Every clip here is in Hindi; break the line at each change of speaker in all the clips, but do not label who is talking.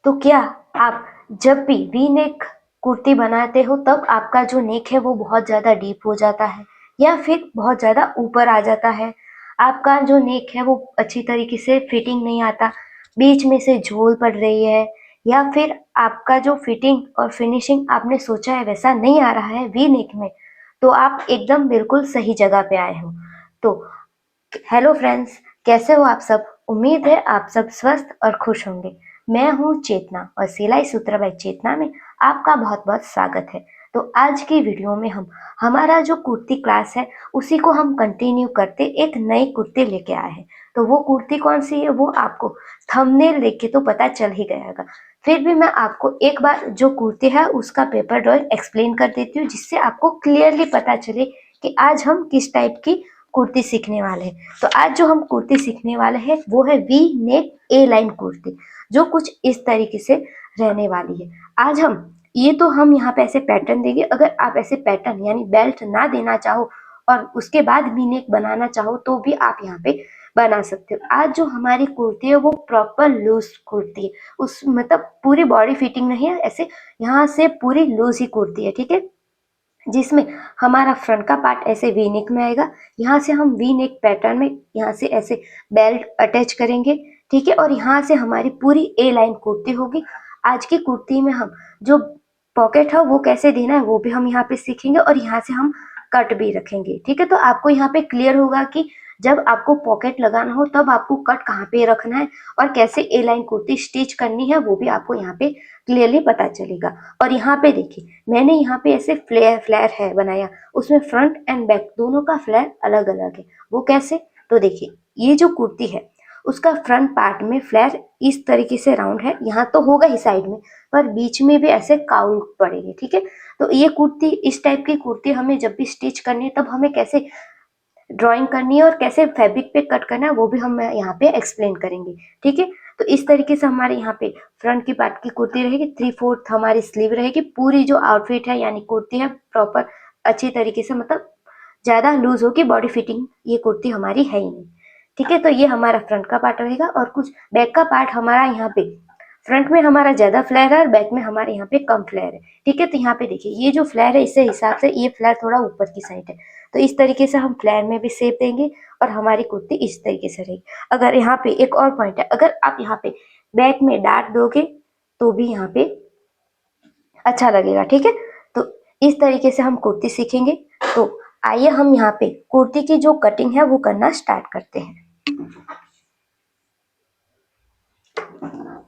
तो क्या आप जब भी वी नेक कुर्ती बनाते हो तब आपका जो नेक है वो बहुत ज़्यादा डीप हो जाता है या फिर बहुत ज़्यादा ऊपर आ जाता है? आपका जो नेक है वो अच्छी तरीके से फिटिंग नहीं आता, बीच में से झोल पड़ रही है, या फिर आपका जो फिटिंग और फिनिशिंग आपने सोचा है वैसा नहीं आ रहा है वी नेक में, तो आप एकदम बिल्कुल सही जगह पे आए हो। तो हेलो फ्रेंड्स, कैसे हो आप सब? उम्मीद है आप सब स्वस्थ और खुश होंगे। मैं हूँ चेतना और सिलाई सूत्र बाय चेतना में आपका बहुत बहुत स्वागत है। तो आज की वीडियो में हम हमारा जो कुर्ती क्लास है उसी को हम कंटिन्यू करते एक नई कुर्ती लेके आए हैं। तो वो कुर्ती कौन सी है वो आपको थंबनेल देख के तो पता चल ही गया होगा। फिर भी मैं आपको एक बार जो कुर्ती है उसका पेपर ड्राइंग एक्सप्लेन कर देती हूँ, जिससे आपको क्लियरली पता चले कि आज हम किस टाइप की कुर्ती सीखने वाले हैं। तो आज जो हम कुर्ती सीखने वाले हैं वो है वी नेक ए लाइन कुर्ती, जो कुछ इस तरीके से रहने वाली है। आज हम ये तो हम यहाँ पे ऐसे पैटर्न देंगे। अगर आप ऐसे पैटर्न यानी बेल्ट ना देना चाहो और उसके बाद वी नेक बनाना चाहो तो भी आप यहाँ पे बना सकते हो। आज जो हमारी कुर्ती है वो प्रॉपर लूज कुर्ती है, उस मतलब पूरी बॉडी फिटिंग नहीं है, ऐसे यहाँ से पूरी लूज ही कुर्ती है, ठीक है। जिसमें हमारा फ्रंट का पार्ट ऐसे वी नेक में आएगा, यहाँ से हम वी नेक पैटर्न में यहाँ से ऐसे बेल्ट अटैच करेंगे, ठीक है। और यहाँ से हमारी पूरी ए लाइन कुर्ती होगी। आज की कुर्ती में हम जो पॉकेट है वो कैसे देना है वो भी हम यहाँ पे सीखेंगे, और यहाँ से हम कट भी रखेंगे, ठीक है। तो आपको यहाँ पे क्लियर होगा कि जब आपको पॉकेट लगाना हो तब आपको कट कहाँ पे रखना है और कैसे ए लाइन कुर्ती स्टिच करनी है वो भी आपको यहाँ पे क्लियरली पता चलेगा। और यहाँ पे देखिए, मैंने यहाँ पे ऐसे फ्लेयर है बनाया, उसमें फ्रंट एंड बैक दोनों का फ्लेयर अलग अलग है। वो कैसे? तो देखिए, ये जो कुर्ती है उसका फ्रंट पार्ट में फ्लेयर इस तरीके से राउंड है, यहाँ तो होगा ही साइड में, पर बीच में भी ऐसे काउल पड़ेंगे, ठीक है। तो ये कुर्ती, इस टाइप की कुर्ती हमें जब भी स्टिच करनी है तब हमें कैसे ड्राइंग करनी है और कैसे फैब्रिक पे कट करना है वो भी हम यहाँ पे एक्सप्लेन करेंगे, ठीक है। तो इस तरीके से हमारे यहाँ पे फ्रंट की पार्ट की कुर्ती रहेगी, 3/4 हमारी स्लीव रहेगी, पूरी जो आउटफिट है यानी कुर्ती है प्रॉपर अच्छी तरीके से, मतलब ज्यादा लूज होगी, बॉडी फिटिंग ये कुर्ती हमारी है ही नहीं, ठीक है। तो ये हमारा फ्रंट का पार्ट रहेगा, और कुछ बैक का पार्ट हमारा यहाँ पे फ्रंट में हमारा ज्यादा फ्लेयर है और बैक में हमारे यहाँ पे कम फ्लेयर है, ठीक है। तो यहाँ पे देखिए, ये जो फ्लेयर है इसे हिसाब से ये फ्लेयर थोड़ा ऊपर की साइड है, तो इस तरीके से हम फ्लेयर में भी शेप देंगे और हमारी कुर्ती इस तरीके से रहेगी। अगर यहाँ पे एक और पॉइंट है, अगर आप यहाँ पे बैक में डार्क दोगे तो भी यहाँ पे अच्छा लगेगा, ठीक है। तो इस तरीके से हम कुर्ती सीखेंगे। तो आइए हम यहाँ पे कुर्ती की जो कटिंग है वो करना स्टार्ट करते हैं।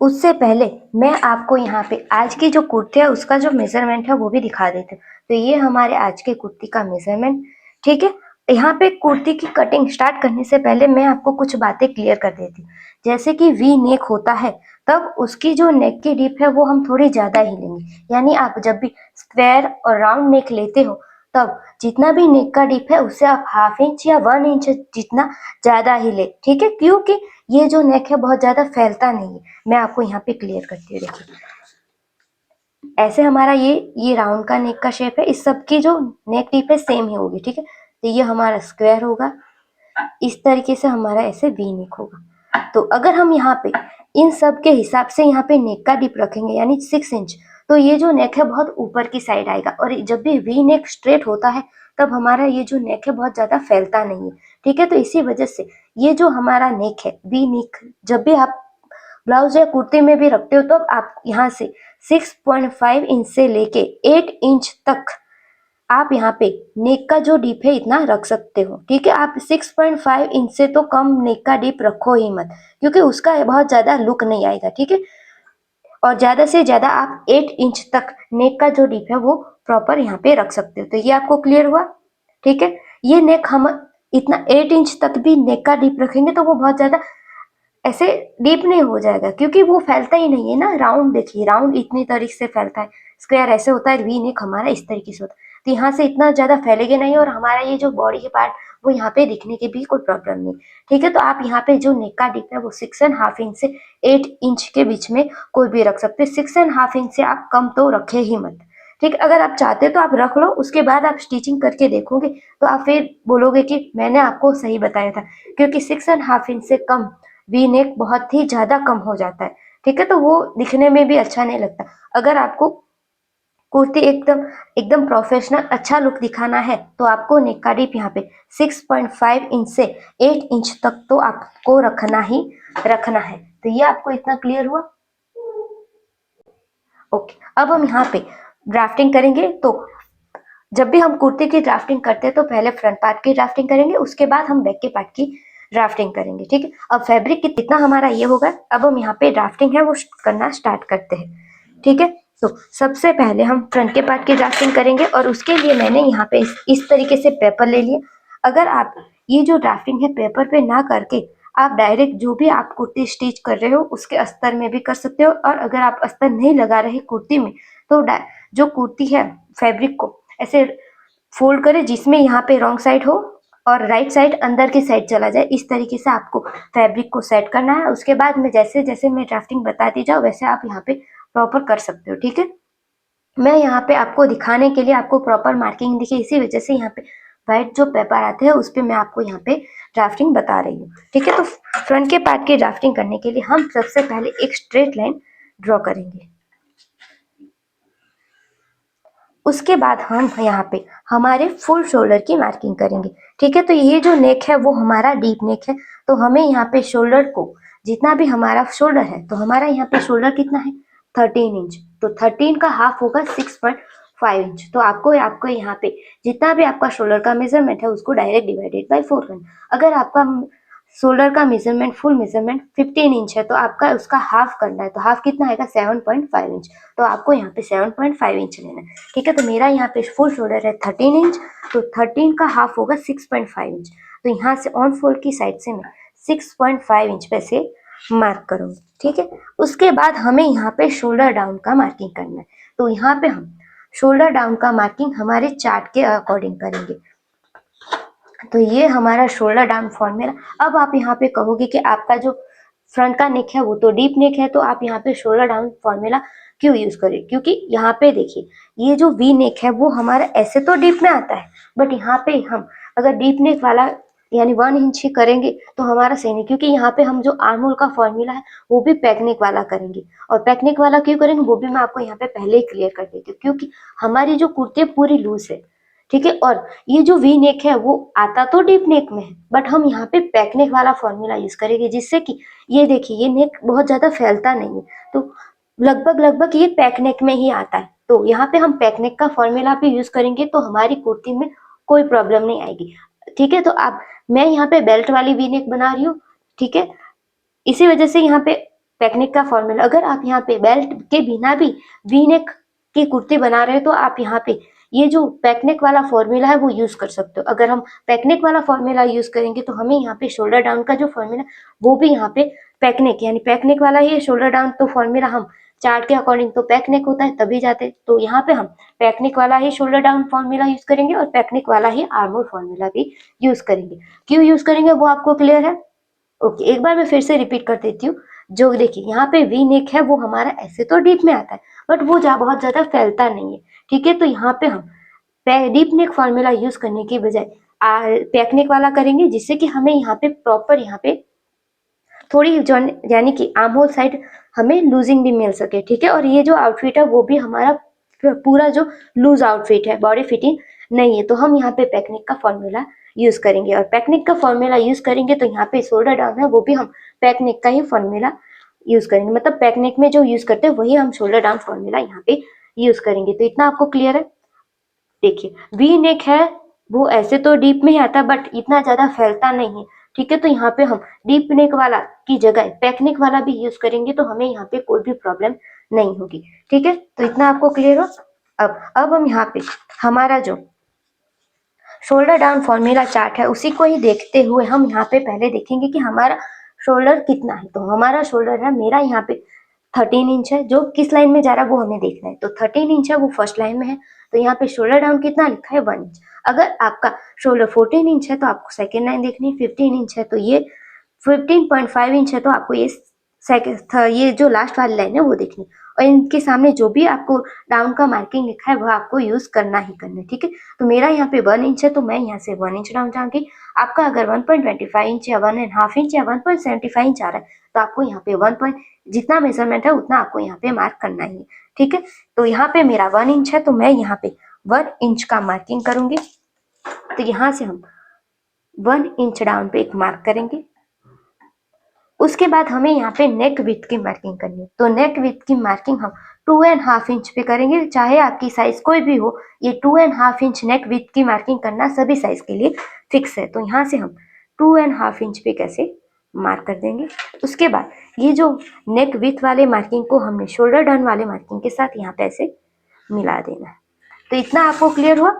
उससे पहले मैं आपको यहाँ पे आज की जो कुर्ती है उसका जो मेजरमेंट है वो भी दिखा देती हूँ। तो ये हमारे आज के कुर्ती का मेजरमेंट, ठीक है। यहाँ पे कुर्ती की कटिंग स्टार्ट करने से पहले मैं आपको कुछ बातें क्लियर कर देती हूँ। जैसे कि वी नेक होता है तब उसकी जो नेक की डिप है वो हम थोड़ी ज्यादा ही लेंगे, यानी आप जब भी स्क्वायर और राउंड नेक लेते हो तब जितना भी नेक का डिप है उससे आप 1/2 इंच या 1 इंच जितना ज्यादा ही ले, ठीक है। क्योंकि ये जो नेक है बहुत ज्यादा फैलता नहीं है। मैं आपको यहाँ पे क्लियर करती हूँ, देखिए ऐसे हमारा ये राउंड का नेक का शेप है, इस सब की जो नेक डिप है सेम ही होगी, ठीक है। तो ये हमारा स्क्वायर होगा, इस तरीके से हमारा ऐसे वी नेक होगा। तो अगर हम यहाँ पे इन सब के हिसाब से यहाँ पे नेक का डिप रखेंगे यानी 6 इंच, तो ये जो नेक है बहुत ऊपर की साइड आएगा, और जब भी वी नेक स्ट्रेट होता है तब हमारा ये जो नेक है बहुत ज्यादा फैलता नहीं है, ठीक है। तो इसी वजह से ये जो हमारा नेक है वी नेक, जब भी आप ब्लाउज या कुर्ती में भी रखते हो तो आप यहाँ से 6.5 इंच से लेके 8 इंच तक आप यहाँ पे नेक का जो डीप है इतना रख सकते हो, ठीक है। आप 6.5 इंच से तो कम नेक का डीप रखो ही मत, क्योंकि उसका बहुत ज्यादा लुक नहीं आएगा, ठीक है। और ज्यादा से ज्यादा आप 8 इंच तक नेक का जो डीप है वो प्रॉपर यहाँ पे रख सकते हो। तो ये आपको क्लियर हुआ, ठीक है। ये नेक हम इतना 8 इंच तक भी नेक का डीप रखेंगे तो वो बहुत ज्यादा ऐसे डीप नहीं हो जाएगा, क्योंकि वो फैलता ही नहीं है ना। राउंड देखिए, राउंड इतनी तरीके से फैलता है, स्क्वायर ऐसे होता है, वी नेक हमारा इस तरीके से होता है। तो यहाँ से इतना ज्यादा फैलेगा नहीं, और हमारा ये जो बॉडी के पार्ट वो यहाँ पे दिखने की भी कोई प्रॉब्लम नहीं, ठीक है। तो आप यहाँ पे जो नेक का डीप है वो 6.5 इंच से 8 इंच के बीच में कोई भी रख सकते हैं। 6.5 इंच से आप कम तो रखे ही मत, ठीक। अगर आप चाहते हो तो आप रख लो, उसके बाद आप स्टिचिंग करके देखोगे तो आप फिर बोलोगे कि मैंने आपको सही बताया था, क्योंकि 6.5 इंच से कम वी नेक बहुत ही ज्यादा कम हो जाता है, ठीक है, तो वो दिखने में भी अच्छा नहीं लगता। अगर आपको कुर्ती एकदम एकदम प्रोफेशनल अच्छा लुक दिखाना है तो आपको नेक का डीप यहाँ पे 6.5 इंच से 8 इंच तक तो आपको रखना ही रखना है। तो ये आपको इतना क्लियर हुआ? ओके, अब हम यहाँ पे ड्राफ्टिंग करेंगे। तो जब भी हम कुर्ती की ड्राफ्टिंग करते हैं तो पहले फ्रंट पार्ट की ड्राफ्टिंग करेंगे, उसके बाद हम बैक के पार्ट की ड्राफ्टिंग करेंगे। ठीक है, अब फैब्रिक कितना हमारा ये होगा, अब हम यहाँ पे ड्राफ्टिंग है वो करना स्टार्ट करते हैं। ठीक है, तो सबसे पहले हम फ्रंट के पार्ट की ड्राफ्टिंग करेंगे और उसके लिए मैंने यहाँ पे इस तरीके से पेपर ले लिया। अगर आप ये जो ड्राफ्टिंग है पेपर पे ना करके आप डायरेक्ट जो भी आप कुर्ती स्टिच कर रहे हो उसके अस्तर में भी कर सकते हो, और अगर आप अस्तर नहीं लगा रहे कुर्ती में तो जो कुर्ती है फैब्रिक को ऐसे फोल्ड करें जिसमें यहाँ पे रॉन्ग साइड हो और राइट साइड अंदर की साइड चला जाए। इस तरीके से आपको फैब्रिक को सेट करना है। उसके बाद में जैसे जैसे मैं ड्राफ्टिंग बताती जाऊँ वैसे आप यहाँ पे प्रॉपर कर सकते हो। ठीक है, मैं यहाँ पे आपको दिखाने के लिए आपको प्रॉपर मार्किंग दिखे, इसी वजह से यहाँ पे व्हाइट जो पेपर आते हैं उस पर मैं आपको यहाँ पे ड्राफ्टिंग बता रही हूँ। ठीक है, तो फ्रंट के पार्ट की ड्राफ्टिंग करने के लिए हम सबसे पहले एक स्ट्रेट लाइन ड्रॉ करेंगे। उसके बाद हम यहाँ पे हमारे फुल शोल्डर की मार्किंग करेंगे। ठीक है, तो ये जो नेक है वो हमारा डीप नेक है, तो हमें यहाँ पे शोल्डर को जितना भी हमारा शोल्डर है तो हमारा यहाँ पे शोल्डर कितना है 13 इंच, तो 13 का हाफ होगा 6.5 इंच। तो आपको आपको यहाँ पे जितना भी आपका शोल्डर का मेजरमेंट है उसको डायरेक्ट डिवाइडेड बाई 4 करना। अगर आपका शोल्डर का मेजरमेंट फुल मेजरमेंट 15 इंच है तो आपका उसका हाफ करना है, तो हाफ कितना आएगा 7.5 इंच, तो आपको यहाँ पे 7.5 इंच लेना है। ठीक है, तो मेरा यहाँ पे फुल शोल्डर है 13 इंच, तो 13 का हाफ होगा 6.5 इंच, तो यहाँ से ऑन फोल्ड की साइड से मैं 6.5 इंच पे से मार्क करूंगी। ठीक है, उसके बाद हमें यहाँ पे शोल्डर डाउन का मार्किंग करना है, तो यहाँ पे हम शोल्डर डाउन का मार्किंग हमारे चार्ट के अकॉर्डिंग करेंगे। तो ये हमारा शोल्डर डाउन फॉर्मूला। अब आप यहाँ पे कहोगे कि आपका जो फ्रंट का नेक है वो तो डीप नेक है, तो आप यहाँ पे शोल्डर डाउन फॉर्मूला क्यों यूज करें? क्योंकि यहाँ पे देखिए ये जो वी नेक है वो हमारा ऐसे तो डीप में आता है, बट यहाँ पे हम अगर डीप नेक वाला यानी 1 इंच ही करेंगे तो हमारा सही नहीं, क्योंकि यहाँ पे हम जो आर्म होल का फॉर्मूला है वो भी पैकनेक वाला करेंगे। और पैकनेक वाला क्यों करेंगे वो भी मैं आपको यहाँ पे पहले ही क्लियर कर देती हूँ, क्योंकि हमारी जो कुर्ती पूरी लूज है। ठीक है, और ये जो वी नेक है वो आता तो डीप नेक में है, बट हम यहाँ पे पैक नेक वाला फॉर्मूला यूज करेंगे, जिससे कि ये देखिए ये नेक बहुत ज्यादा फैलता नहीं है, तो लगभग लगभग ये पैक नेक में ही आता है। तो यहाँ पे हम पैक नेक का फॉर्मूला भी यूज करेंगे तो हमारी कुर्ती में कोई प्रॉब्लम नहीं आएगी। ठीक है, तो आप मैं यहाँ पे बेल्ट वाली वी नेक बना रही हूँ। ठीक है, इसी वजह से यहाँ पे पैकनेक का फॉर्मूला, अगर आप यहाँ पे बेल्ट के बिना भी वी नेक की कुर्ती बना रहे हो तो आप यहाँ पे ये जो पैकनेक वाला फॉर्मूला है वो यूज कर सकते हो। अगर हम पैकनेक वाला फॉर्मूला यूज करेंगे तो हमें यहाँ पे शोल्डर डाउन का जो फॉर्मूला वो भी यहाँ पे पैकनेक यानी पैकनेक वाला ही है। शोल्डर डाउन तो फॉर्मूला हम चार्ट के अकॉर्डिंग तो पैकनेक होता है तभी जाते, तो यहाँ पे हम पैकनेक वाला ही शोल्डर डाउन फॉर्मूला यूज करेंगे और पैकनेक वाला ही आर्म होल फॉर्मूला भी यूज करेंगे। क्यों यूज करेंगे वो आपको क्लियर है? ओके, एक बार मैं फिर से रिपीट कर देती हूँ। जो देखिए यहाँ पे वी नेक है वो हमारा ऐसे तो डीप में आता है, बट वो बहुत ज्यादा फैलता नहीं है। ठीक है, तो यहाँ पे हम डीप नेक फॉर्मूला यूज करने की बजाय पैक नेक वाला करेंगे, जिससे कि हमें यहाँ पे प्रॉपर यहाँ पे थोड़ी जो यानी कि आर्म होल साइड हमें लूजिंग भी मिल सके। ठीक है, और ये जो आउटफिट है वो भी हमारा पूरा जो लूज आउटफिट है बॉडी फिटिंग नहीं है, तो हम यहाँ पे पैकनिक का फॉर्मूला यूज करेंगे। और पैकनिक का फॉर्मूला यूज करेंगे तो यहाँ पे शोल्डर डाउन है वो भी हम पैकनिक का ही फॉर्मूला यूज करेंगे, मतलब पैकनिक में जो यूज करते हैं वही हम शोल्डर डाउन फॉर्मूला यहाँ पे यूज करेंगे। तो इतना आपको क्लियर है? देखिए वी नेक है वो ऐसे तो डीप में ही आता है बट इतना ज्यादा फैलता नहीं है। ठीक है, तो यहाँ पे हम डीप नेक वाला की जगह पैक नेक वाला भी यूज करेंगे तो हमें यहाँ पे कोई भी प्रॉब्लम नहीं होगी। ठीक है, तो इतना आपको क्लियर हो? अब हम यहाँ पे हमारा जो शोल्डर डाउन फॉर्मूला चार्ट है उसी को ही देखते हुए हम यहाँ पे पहले देखेंगे कि हमारा शोल्डर कितना है। तो हमारा शोल्डर है मेरा यहाँ पे 13 इंच है, जो किस लाइन में जा रहा है वो हमें देखना है। तो 13 इंच है वो फर्स्ट लाइन में है, तो यहाँ पे शोल्डर डाउन कितना लिखा है 1 इंच। अगर आपका शोल्डर 14 इंच है तो आपको सेकेंड लाइन देखनी है, 15 इंच है तो ये 15.5 इंच है तो आपको ये जो लास्ट वाली लाइन है वो देखनी। और इनके सामने जो भी आपको डाउन का मार्किंग लिखा है वह आपको यूज करना ही करना है, ठीक है। तो मेरा यहाँ पे 1 इंच है तो मैं यहाँ से 1 इंच डाउन जाऊंगी। आपका अगर 1.25 इंच या 1.5 इंच या 1.75 इंच आ रहा है तो आपको यहाँ पे 1 पॉइंट जितना मेजरमेंट है उतना आपको यहाँ पे मार्क करना ही है, ठीक है। तो यहाँ पे मेरा 1 इंच है तो मैं यहाँ पे 1 इंच का मार्किंग करूंगी। तो यहाँ से हम 1 इंच डाउन पे एक मार्क करेंगे। उसके बाद हमें यहाँ पे नेक विड्थ की मार्किंग करनी है। तो नेक विड्थ की मार्किंग हम 2.5 इंच पे करेंगे। चाहे आपकी साइज कोई भी हो, ये 2.5 इंच नेक विड्थ की मार्किंग करना सभी साइज के लिए फिक्स है। तो यहाँ से हम 2.5 इंच पे कैसे मार्क कर देंगे। उसके बाद ये जो नेक विड्थ वाले मार्किंग को हमने शोल्डर डन वाले मार्किंग के साथ यहाँ पे ऐसे मिला देना है। तो इतना आपको क्लियर हुआ,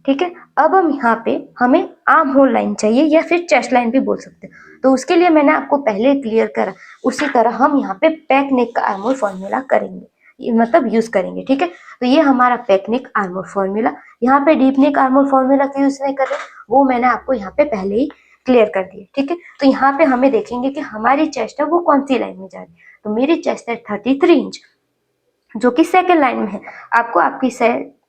ठीक है। अब हम यहाँ पे हमें आर्म होल लाइन चाहिए या फिर चेस्ट लाइन भी बोल सकते हैं। तो उसके लिए मैंने आपको पहले क्लियर करा, उसी तरह हम यहाँ पे पैक नेक का आर्म होल फॉर्मूला करेंगे, मतलब यूज करेंगे, ठीक है। तो ये हमारा पैक नेक आर्म होल फॉर्मूला। यहाँ पे deep neck arm hole formula क्यों यूज नहीं कर रहे, वो मैंने आपको यहाँ पे पहले ही क्लियर कर दिया, ठीक है। तो यहाँ पे हमें देखेंगे कि हमारी चेस्ट है वो कौन सी लाइन में जा रही है। तो मेरी चेस्ट है 33 इंच जो कि सेकेंड लाइन में है। आपको आपकी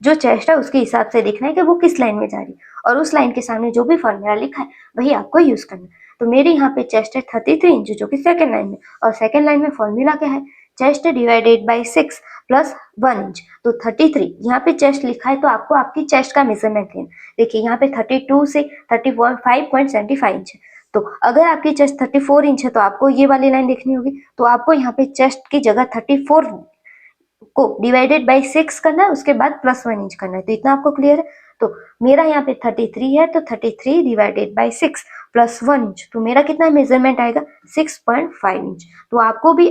जो चेस्ट है उसके हिसाब से देखना है कि वो किस लाइन में जा रही है, और उस लाइन के सामने जो भी फॉर्मूला लिखा है वही आपको यूज करना है। तो मेरे यहाँ पे चेस्ट है 33 इंच जो कि सेकेंड लाइन में, और सेकेंड लाइन में फॉर्मूला क्या है, chest divided by 6 plus 1 inch. तो 33 यहाँ पे चेस्ट लिखा है तो आपको आपकी चेस्ट का मेजरमेंट लेना। देखिए यहाँ पे 32 से 35.75 इंच है। तो अगर आपकी चेस्ट 34 इंच है तो आपको ये वाली लाइन देखनी होगी। तो आपको यहाँ पे चेस्ट की जगह 34 को डिवाइडेड बाई 6 करना है, उसके बाद प्लस 1 इंच करना है। तो इतना आपको क्लियर है। तो मेरा यहाँ पे 33 है तो 33 डिवाइडेड बाई 6 प्लस 1 इंच, तो मेरा कितना मेजरमेंट आएगा 6.5 इंच। तो आपको भी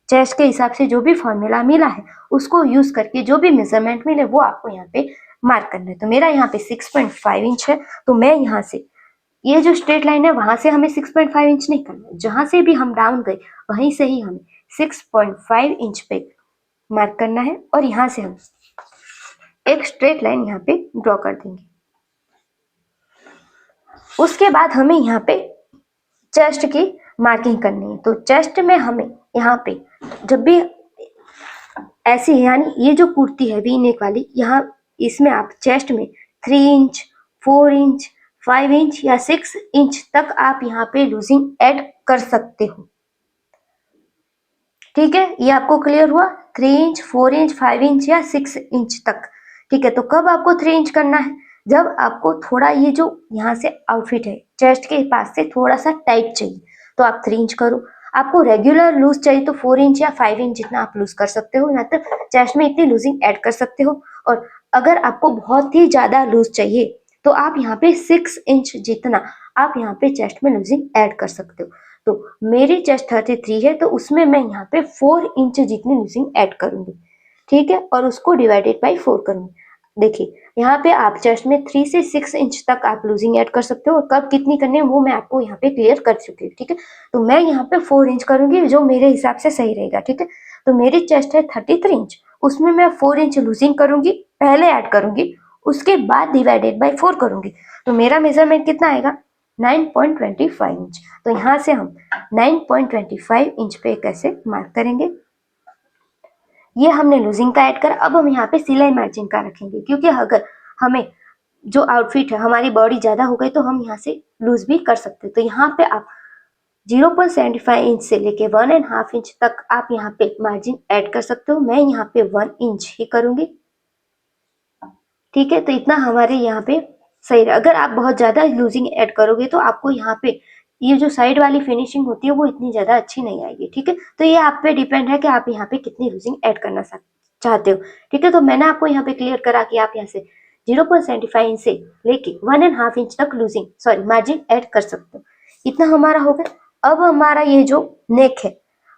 चेस्ट के हिसाब से जो भी फॉर्मूला मिला है उसको यूज करके जो भी मेजरमेंट मिले वो आपको यहाँ पे मार्क करना है। तो मेरा यहाँ पे 6.5 इंच है। तो मैं यहाँ से ये जो स्ट्रेट लाइन है वहां से हमें 6.5 इंच नहीं करना है, जहां से भी हम डाउन गए वहीं से ही हमें 6.5 इंच पे मार्क करना है, और यहां से हम एक स्ट्रेट लाइन यहाँ पे ड्रॉ कर देंगे। उसके बाद हमें यहाँ पे चेस्ट की मार्किंग करनी है। तो चेस्ट में हमें यहाँ पे जब भी ऐसी यानी ये जो कुर्ती है वी नेक वाली, यहाँ इसमें आप चेस्ट में 3 इंच 4 इंच 5 इंच या 6 इंच तक आप यहाँ पे लूजिंग ऐड कर सकते हो, ठीक है। ये आपको क्लियर हुआ, 3 इंच 4 इंच 5 इंच या 6 इंच तक, ठीक है। तो कब आपको 3 इंच करना है, जब आपको थोड़ा ये जो यहाँ से आउटफिट है चेस्ट के पास से थोड़ा सा टाइट चाहिए तो आप 3 इंच करो। आपको रेगुलर लूज चाहिए तो 4 इंच या 5 इंच जितना आप लूज कर सकते हो, या तो चेस्ट में इतनी लूजिंग ऐड कर सकते हो। और अगर आपको बहुत ही ज्यादा लूज चाहिए तो आप यहाँ पे 6 इंच जितना आप यहाँ पे चेस्ट में लूजिंग ऐड कर सकते हो। तो मेरी चेस्ट 33 है तो उसमें मैं यहाँ पे 4 इंच जितनी लूजिंग ऐड करूंगी, ठीक है, और उसको डिवाइडेड बाई 4 करूंगी। देखिए यहाँ पे आप चेस्ट में 3 से 6 इंच तक आप लूजिंग ऐड कर सकते हो, और कब कितनी करनी है वो मैं आपको यहाँ पे क्लियर कर चुकी हूँ, ठीक है। तो मैं यहाँ पे 4 इंच करूंगी जो मेरे हिसाब से सही रहेगा, ठीक है। तो मेरी चेस्ट है 33 इंच, उसमें मैं 4 इंच लूजिंग करूंगी, पहले ऐड करूंगी, उसके बाद डिवाइडेड बाई 4 करूंगी। तो मेरा मेजरमेंट कितना आएगा 9.25 इंच। तो यहाँ से हम 9.25 इंच पे कैसे मार्क करेंगे, ये हमने लूजिंग का ऐड करा। अब हम यहाँ पे सिलाई मार्जिन का रखेंगे, क्योंकि अगर हमें जो आउटफिट है हमारी बॉडी ज्यादा हो गई तो हम यहाँ से लूज भी कर सकते हैं। तो यहाँ पे आप 0.75 इंच से लेके 1.5 इंच तक आप यहाँ पे मार्जिन ऐड कर सकते हो। मैं यहाँ पे 1 इंच ही करूंगी, ठीक है। तो इतना हमारे यहाँ पे सही है। अगर आप बहुत ज्यादा लूजिंग ऐड करोगे तो आपको यहाँ पे ये जो साइड वाली फिनिशिंग होती है वो इतनी ज्यादा अच्छी नहीं आएगी, ठीक है। तो ये आप पे डिपेंड है कि आप यहाँ पे कितनी लूजिंग ऐड करना चाहते हो, ठीक है। तो मैंने आपको यहाँ पे क्लियर करा कि आप यहाँ से 0.75 इंच से लेके 1.5 इंच तक मार्जिन ऐड कर सकते हो। इतना हमारा हो गया। अब हमारा ये जो नेक है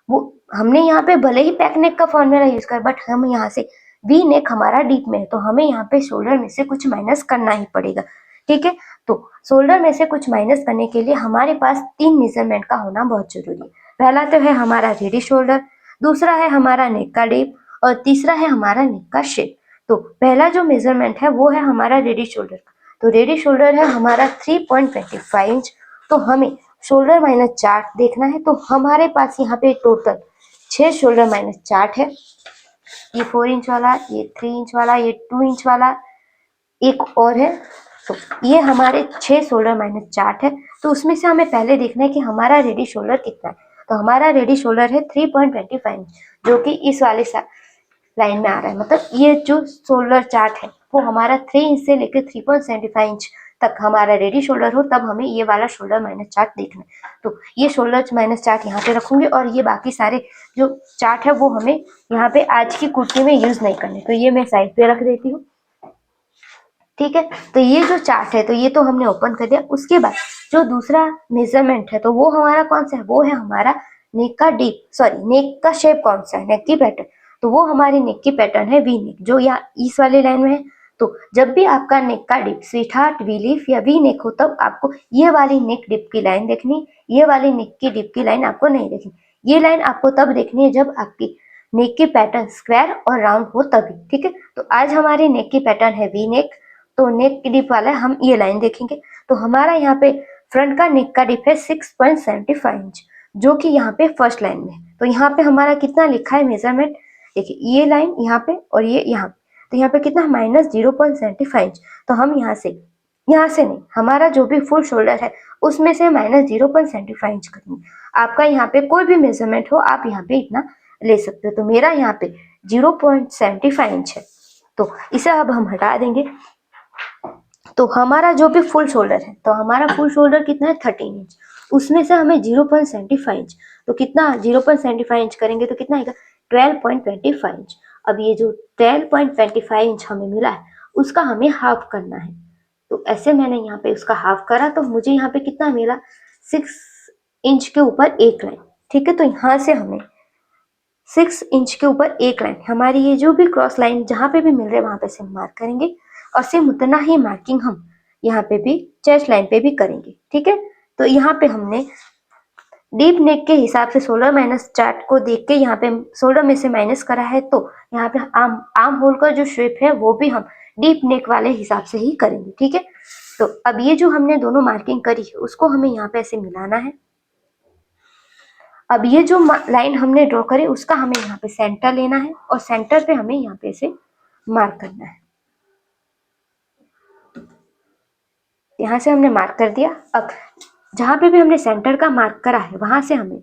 वो हमने यहाँ पे भले ही पैक नेक का फॉर्मूला यूज कर, बट हम यहाँ से वी नेक हमारा डीप में है तो हमें यहाँ पे शोल्डर में से कुछ माइनस करना ही पड़ेगा, ठीक है। तो शोल्डर में से कुछ माइनस करने के लिए हमारे पास 3 मेजरमेंट का होना बहुत जरूरी है। पहला तो है हमारा रेडी शोल्डर, दूसरा है हमारा नेक का डीप, और तीसरा है हमारा नेक का शेप। तो पहला जो मेजरमेंट है वो है हमारा रेडी शोल्डर का। तो रेडी शोल्डर है हमारा 3.25 इंच। तो हमें शोल्डर माइनस चार्ट देखना है। तो हमारे पास यहाँ पे टोटल 6 शोल्डर माइनस चार्ट है, ये 4 इंच वाला, ये 3 इंच वाला, ये 2 इंच वाला, एक और है। तो ये हमारे 6 शोल्डर माइनस चार्ट है। तो उसमें से हमें पहले देखना है कि हमारा रेडी शोल्डर कितना है। तो हमारा रेडी शोल्डर है 3.25 इंच, जो कि इस वाले लाइन में आ रहा है। मतलब ये जो शोल्डर चार्ट है वो हमारा 3 इंच से लेकर 3.75 इंच तक हमारा रेडी शोल्डर हो, तब हमें ये वाला शोल्डर माइनस चार्ट देखना है। तो ये शोल्डर माइनस चार्ट यहाँ पे रखूंगी, और ये बाकी सारे जो चार्ट है वो हमें यहाँ पे आज की कुर्ती में यूज नहीं करने। तो ये मैं साइड पे रख देती हूँ, ठीक है। तो ये जो चार्ट है तो ये तो हमने ओपन कर दिया। उसके बाद जो दूसरा मेजरमेंट है तो वो हमारा कौन सा है, वो है हमारा नेक का नेक का शेप कौन सा है, नेक की पैटर्न। तो वो हमारी नेक की पैटर्न है वी नेक, जो यहाँ इस वाले लाइन में है। तो जब भी आपका नेक का deep sweetheart, V leaf या वी नेक हो, तब आपको ये वाली नेक डिप की लाइन देखनी, ये वाली नेक की डिप की लाइन आपको नहीं देखनी। ये लाइन आपको तब देखनी है जब आपकी नेक की पैटर्न स्क्वायर और राउंड हो तभी, ठीक है। तो आज हमारी नेक की पैटर्न है वी नेक, तो नेक की डिप वाला हम ये लाइन देखेंगे। तो हमारा यहाँ पे फ्रंट का नेक का डिप है 6.75 इंच, जो कि यहाँ पे फर्स्ट लाइन में है। तो यहाँ पे हमारा कितना लिखा है मेजरमेंट, देखिए ये लाइन यहाँ पे और ये यहाँ पे, तो यहाँ पे कितना -0.75 इंच। तो हम यहाँ से नहीं, हमारा जो भी फुल शोल्डर है उसमें से -0.75 इंच करेंगे। आपका यहाँ पे कोई भी मेजरमेंट हो, आप यहाँ पे इतना ले सकते हो। तो मेरा यहाँ पे 0.75 इंच है, तो इसे अब हम हटा देंगे। तो हमारा जो भी फुल शोल्डर है, तो हमारा फुल शोल्डर कितना है 13 इंच, उसमें से हमें 0.75 इंच, तो कितना 0.75 इंच करेंगे तो कितना आएगा 12.25 इंच। अब ये जो 12.25 इंच हमें मिला है उसका हमें हाफ करना है। तो ऐसे मैंने यहाँ पे उसका हाफ करा, तो मुझे यहाँ पे कितना मिला 6 इंच के ऊपर एक लाइन, ठीक है। तो यहाँ से हमें 6 इंच के ऊपर एक लाइन, हमारी ये जो भी क्रॉस लाइन जहाँ पे भी मिल रहे हैं वहां पे से मार्क करेंगे, और सेम उतना ही मार्किंग हम यहाँ पे भी चेस्ट लाइन पे भी करेंगे, ठीक है। तो यहाँ पे हमने डीप नेक के हिसाब से शोल्डर माइनस चार्ट को देख के यहाँ पे शोल्डर में से माइनस करा है, तो यहाँ पे आर्म होल का जो शेप है वो भी हम डीप नेक वाले हिसाब से ही करेंगे, ठीक है। तो अब ये जो हमने दोनों मार्किंग करी है उसको हमें यहाँ पे ऐसे मिलाना है। अब ये जो लाइन हमने ड्रॉ करी उसका हमें यहाँ पे सेंटर लेना है, और सेंटर पे हमें यहाँ पे से मार्क करना है। यहाँ से हमने मार्क कर दिया। अब जहाँ पे भी हमने सेंटर का मार्क करा है वहां से हमें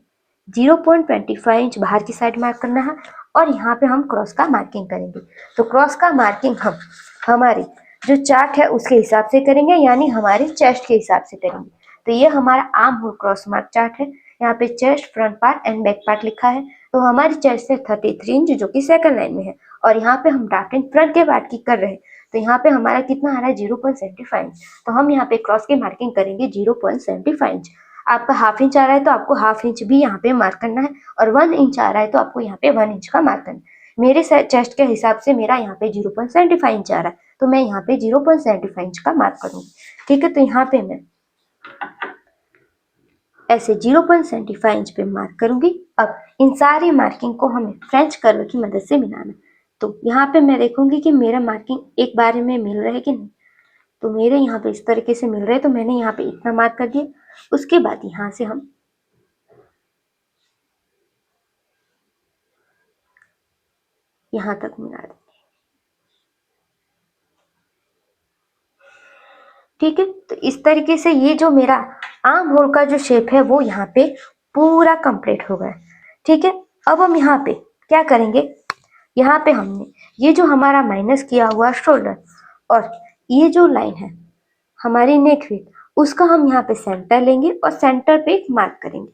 0.25 इंच बाहर की साइड मार्क करना है, और यहाँ पे हम क्रॉस का मार्किंग करेंगे। तो क्रॉस का मार्किंग हम हमारी जो चार्ट है उसके हिसाब से करेंगे, यानी हमारे चेस्ट के हिसाब से करेंगे। तो ये हमारा arm hole cross mark chart है। यहाँ पे chest, front part and back part लिखा है। तो हमारी चेस्ट है 33 इंच, जो कि सेकंड लाइन में है, और यहाँ पे हम डार्टिंग फ्रंट के पार्ट की कर रहे हैं। तो यहाँ पे हमारा कितना आ रहा है 0.75 इंच। तो हम यहाँ पे क्रॉस की मार्किंग करेंगे 0.75 इंच। आपका हाफ इंच आ रहा है तो आपको हाफ इंच भी यहाँ पे मार्क करना है, और 1 इंच आ रहा है तो आपको यहाँ पे 1 इंच का मार्क करना है। मेरे चेस्ट के हिसाब से मेरा यहाँ पे 0.75 इंच आ रहा है, तो मैं यहाँ पे 0.75 इंच का मार्क करूंगी, ठीक है। तो यहाँ पे मैं ऐसे 0.75 इंच पे मार्क करूंगी। अब इन सारी मार्किंग को हमें फ्रेंच कर्व की मदद से मिलाना है। तो यहाँ पे मैं देखूंगी कि मेरा मार्किंग एक बार में मिल रहा है कि नहीं। तो मेरे यहाँ पे इस तरीके से मिल रहे हैं, तो मैंने यहाँ पे इतना मार्क कर दिया। उसके बाद यहाँ से हम यहाँ तक मिला देंगे, ठीक है। तो इस तरीके से ये जो मेरा आर्म होल का जो शेप है वो यहाँ पे पूरा कंप्लीट हो गया, ठीक है। अब हम यहाँ पे क्या करेंगे, यहाँ पे हमने ये जो हमारा माइनस किया हुआ शोल्डर और ये जो लाइन है हमारी नेक विड्थ, उसका हम यहाँ पे सेंटर लेंगे और सेंटर पे एक मार्क करेंगे,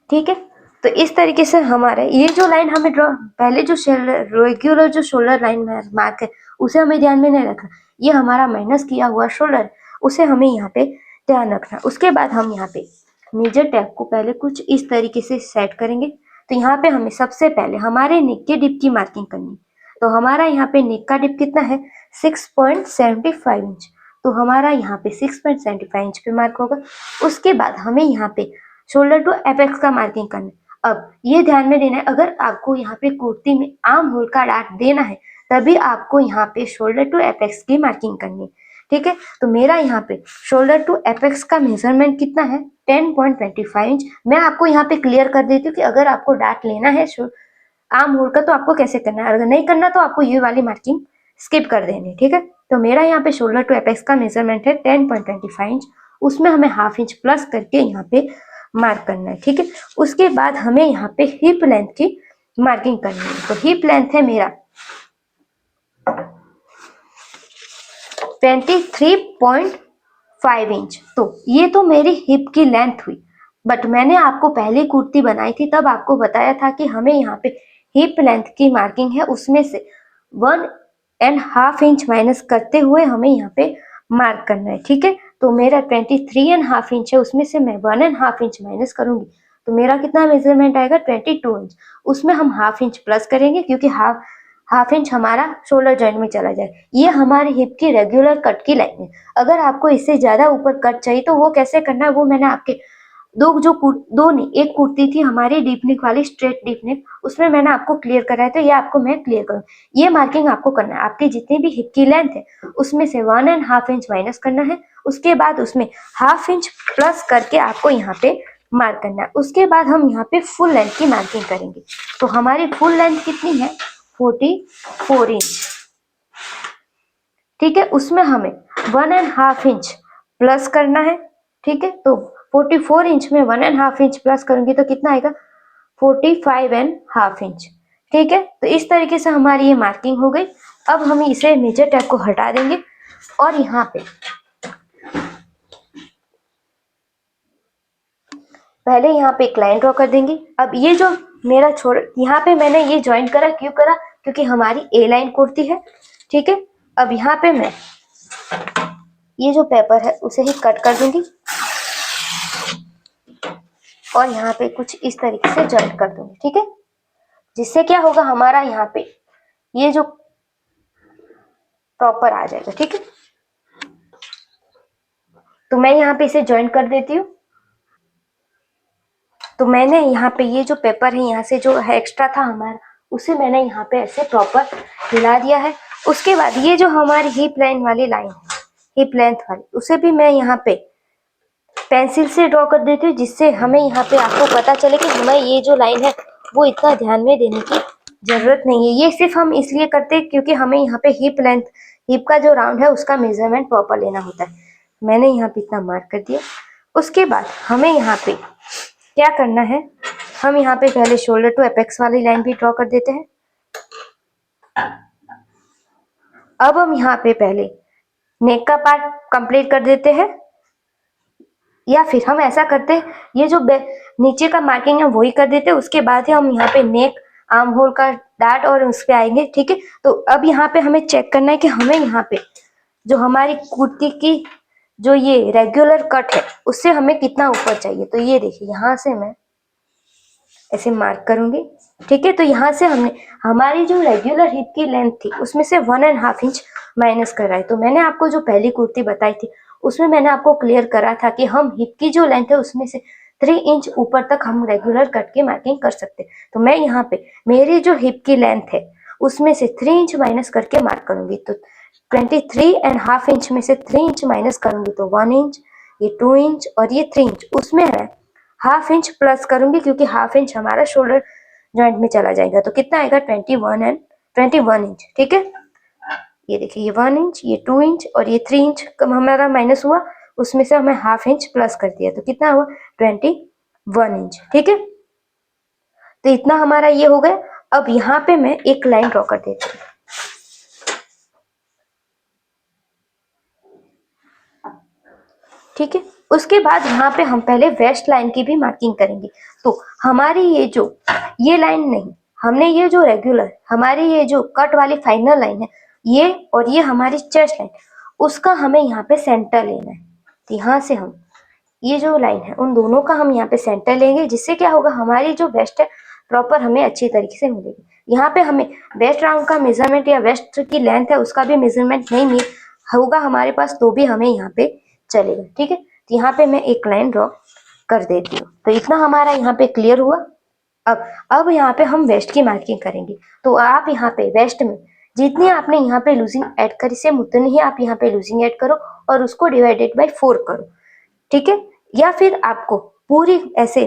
ठीक है। तो इस तरीके से हमारा ये जो लाइन हमें ड्रॉ, पहले जो रेगुलर जो शोल्डर लाइन में मार्क है उसे हमें ध्यान में नहीं रखना। ये हमारा माइनस किया हुआ शोल्डर, उसे हमें यहाँ पे ध्यान रखना। उसके बाद हम यहाँ पे मेजर टैप को पहले कुछ इस तरीके से सेट करेंगे। तो यहाँ पे हमें सबसे पहले हमारे नेक के डिप की मार्किंग करनी है। तो हमारा यहाँ पे नेक का डिप कितना है 6.75 इंच। तो हमारा यहाँ पे 6.75 इंच पे मार्क होगा। उसके बाद हमें यहाँ पे शोल्डर टू एपेक्स का मार्किंग करना है। अब ये ध्यान में देना है, अगर आपको यहाँ पे कुर्ती में आर्म होल का डार्ट देना है तभी आपको यहाँ पे शोल्डर टू एपेक्स की मार्किंग करनी है। ठीक है। तो मेरा यहाँ पे शोल्डर टू एपेक्स का मेजरमेंट कितना है 10.25 इंच। मैं आपको यहाँ पे क्लियर कर देती हूँ कि अगर आपको डार्ट लेना है आर्म होल का तो आपको कैसे करना है, अगर नहीं करना तो आपको ये वाली मार्किंग स्किप कर देनी, ठीक है। तो मेरा यहाँ पे शोल्डर टू एपेक्स का मेजरमेंट है 10.25 इंच, उसमें हमें हाफ इंच प्लस करके यहाँ पे मार्क करना है, ठीक है। उसके बाद हमें यहाँ पे हिप लेंथ की मार्किंग करनी है। तो हिप लेंथ है मेरा 23.5 इंच। तो ये तो मेरी हिप की लेंथ हुई, बट मैंने आपको पहले कुर्ती बनाई थी तब आपको बताया था कि हमें यहाँ पे हिप लेंथ की मार्किंग है, उसमें से 1.5 इंच माइनस करते हुए हमें यहाँ पे मार्क करना है, ठीक है। तो मेरा 23.5 इंच है, उसमें से मैं 1.5 इंच माइनस करूंगी तो मेरा कितना मेजरमेंट आएगा 22 इंच। उसमें हम हाफ इंच प्लस करेंगे क्योंकि हाफ इंच हमारा शोल्डर जॉइंट में चला जाए। ये हमारी हिप की रेगुलर कट की लाइन है। अगर आपको इससे ज्यादा ऊपर कट चाहिए तो वो कैसे करना है वो मैंने आपके दो नहीं एक कुर्ती थी हमारी डीप नेक वाली, स्ट्रेट डीप नेक, उसमें मैंने आपको क्लियर कराया तो ये आपको मैं क्लियर करूँ। ये मार्किंग आपको करना है, आपकी जितनी भी हिप की लेंथ है उसमें से 1.5 इंच माइनस करना है, उसके बाद उसमें हाफ इंच प्लस करके आपको यहाँ पे मार्क करना है। उसके बाद हम यहाँ पे फुल लेंथ की मार्किंग करेंगे। तो हमारी फुल लेंथ कितनी है 44 इंच, ठीक है। उसमें हमें 1.5 इंच प्लस करना है, ठीक है। तो 44 इंच में 1.5 इंच प्लस करूंगी तो कितना आएगा 45.5 इंच, ठीक है। तो इस तरीके से हमारी ये मार्किंग हो गई। अब हम इसे मेजर टैग को हटा देंगे और यहाँ पे पहले यहाँ पे एक लाइन ड्रॉ कर देंगे। अब ये जो मेरा यहाँ पे मैंने ये ज्वाइन करा, क्यों करा, क्योंकि हमारी ए लाइन कुर्ती है, ठीक है। अब यहाँ पे मैं ये जो पेपर है उसे ही कट कर दूंगी और यहाँ पे कुछ इस तरीके से ज्वाइन कर दूंगी, ठीक है। जिससे क्या होगा हमारा यहाँ पे ये जो प्रॉपर आ जाएगा, ठीक है। तो मैं यहाँ पे इसे ज्वाइन कर देती हूँ। तो मैंने यहाँ पे ये जो पेपर है यहाँ से जो है एक्स्ट्रा था हमारा, उसे मैंने यहाँ पे ऐसे प्रॉपर हिला दिया है। उसके बाद ये जो हमारी हिप लाइन वाली लाइन है, हिप लेंथ वाली, उसे भी मैं यहाँ पे पेंसिल से ड्रॉ कर देती हूँ, जिससे हमें यहाँ पे आपको पता चले कि हमें ये जो लाइन है वो इतना ध्यान में देने की जरूरत नहीं है। ये सिर्फ हम इसलिए करते हैं क्योंकि हमें यहाँ पे हिप लेंथ, हिप का जो राउंड है उसका मेजरमेंट प्रॉपर लेना होता है। मैंने यहाँ पे इतना मार्क कर दिया। उसके बाद हमें यहाँ पे क्या करना है, हम यहाँ पे पहले शोल्डर टू एपेक्स वाली लाइन भी ड्रॉ कर देते हैं। अब हम यहाँ पे पहले नेक का पार्ट कंप्लीट कर देते हैं, या फिर हम ऐसा करते हैं ये जो नीचे का मार्किंग है वही कर देते हैं, उसके बाद ही हम यहाँ पे नेक, आर्म होल का डार्ट और उस पे आएंगे, ठीक है। तो अब यहाँ पे हमें चेक करना है कि हमें यहाँ पे जो हमारी कुर्ती की जो ये रेगुलर कट है उससे हमें कितना ऊपर चाहिए। तो ये देखिए यहाँ से मैं ऐसे मार्क करूंगी, ठीक है। तो यहाँ से हमने हमारी जो रेगुलर हिप की लेंथ थी उसमें से 1.5 इंच माइनस कर रहा है। तो मैंने आपको जो पहली कुर्ती बताई थी उसमें मैंने आपको क्लियर करा था कि हम हिप की जो लेंथ है उसमें से 3 इंच ऊपर तक हम रेगुलर कट की मार्किंग कर सकते हैं। तो मैं यहाँ पे मेरी जो हिप की लेंथ है उसमें से 3 इंच माइनस करके मार्क करूंगी। तो 23.5 इंच में से 3 इंच माइनस करूंगी तो 1 इंच, ये 2 इंच और ये 3 इंच, उसमें है हाफ इंच प्लस करूंगी क्योंकि हाफ इंच हमारा शोल्डर जॉइंट में चला जाएगा। तो कितना आएगा 21 इंच, ठीक है। ये देखिए ये 1 इंच, ये 2 इंच और ये 3 इंच कम हमारा माइनस हुआ, उसमें से हमें हाफ इंच प्लस कर दिया तो कितना हुआ 21 इंच, ठीक है। तो इतना हमारा ये हो गया। अब यहाँ पे मैं एक लाइन ड्रॉ कर देती हूँ, ठीक है। उसके बाद यहाँ पे हम पहले वेस्ट लाइन की भी मार्किंग करेंगे। तो हमारी ये लाइन नहीं, हमने ये जो रेगुलर हमारी ये जो कट वाली फाइनल लाइन है ये, और ये हमारी चेस्ट लाइन, उसका हमें यहाँ पे सेंटर लेना है। तो यहाँ से हम ये जो लाइन है उन दोनों का हम यहाँ पे सेंटर लेंगे, जिससे क्या होगा हमारी जो वेस्ट है प्रॉपर हमें अच्छी तरीके से मिलेगी। यहाँ पे हमें वेस्ट राउंड का मेजरमेंट या वेस्ट की लेंथ है उसका भी मेजरमेंट नहीं मिल होगा हमारे पास तो भी हमें यहाँ पे चलेगा, ठीक है। तो यहाँ पे मैं एक लाइन ड्रॉ कर देती हूँ। तो इतना हमारा यहाँ पे क्लियर हुआ। अब यहाँ पे हम वेस्ट की मार्किंग करेंगे। तो आप यहाँ पे वेस्ट में जितनी आपने यहाँ पे लूजिंग ऐड करी सेम उतनी ही आप यहाँ पे लूजिंग ऐड करो और उसको डिवाइडेड बाय 4 करो, ठीक है। या फिर आपको पूरी ऐसे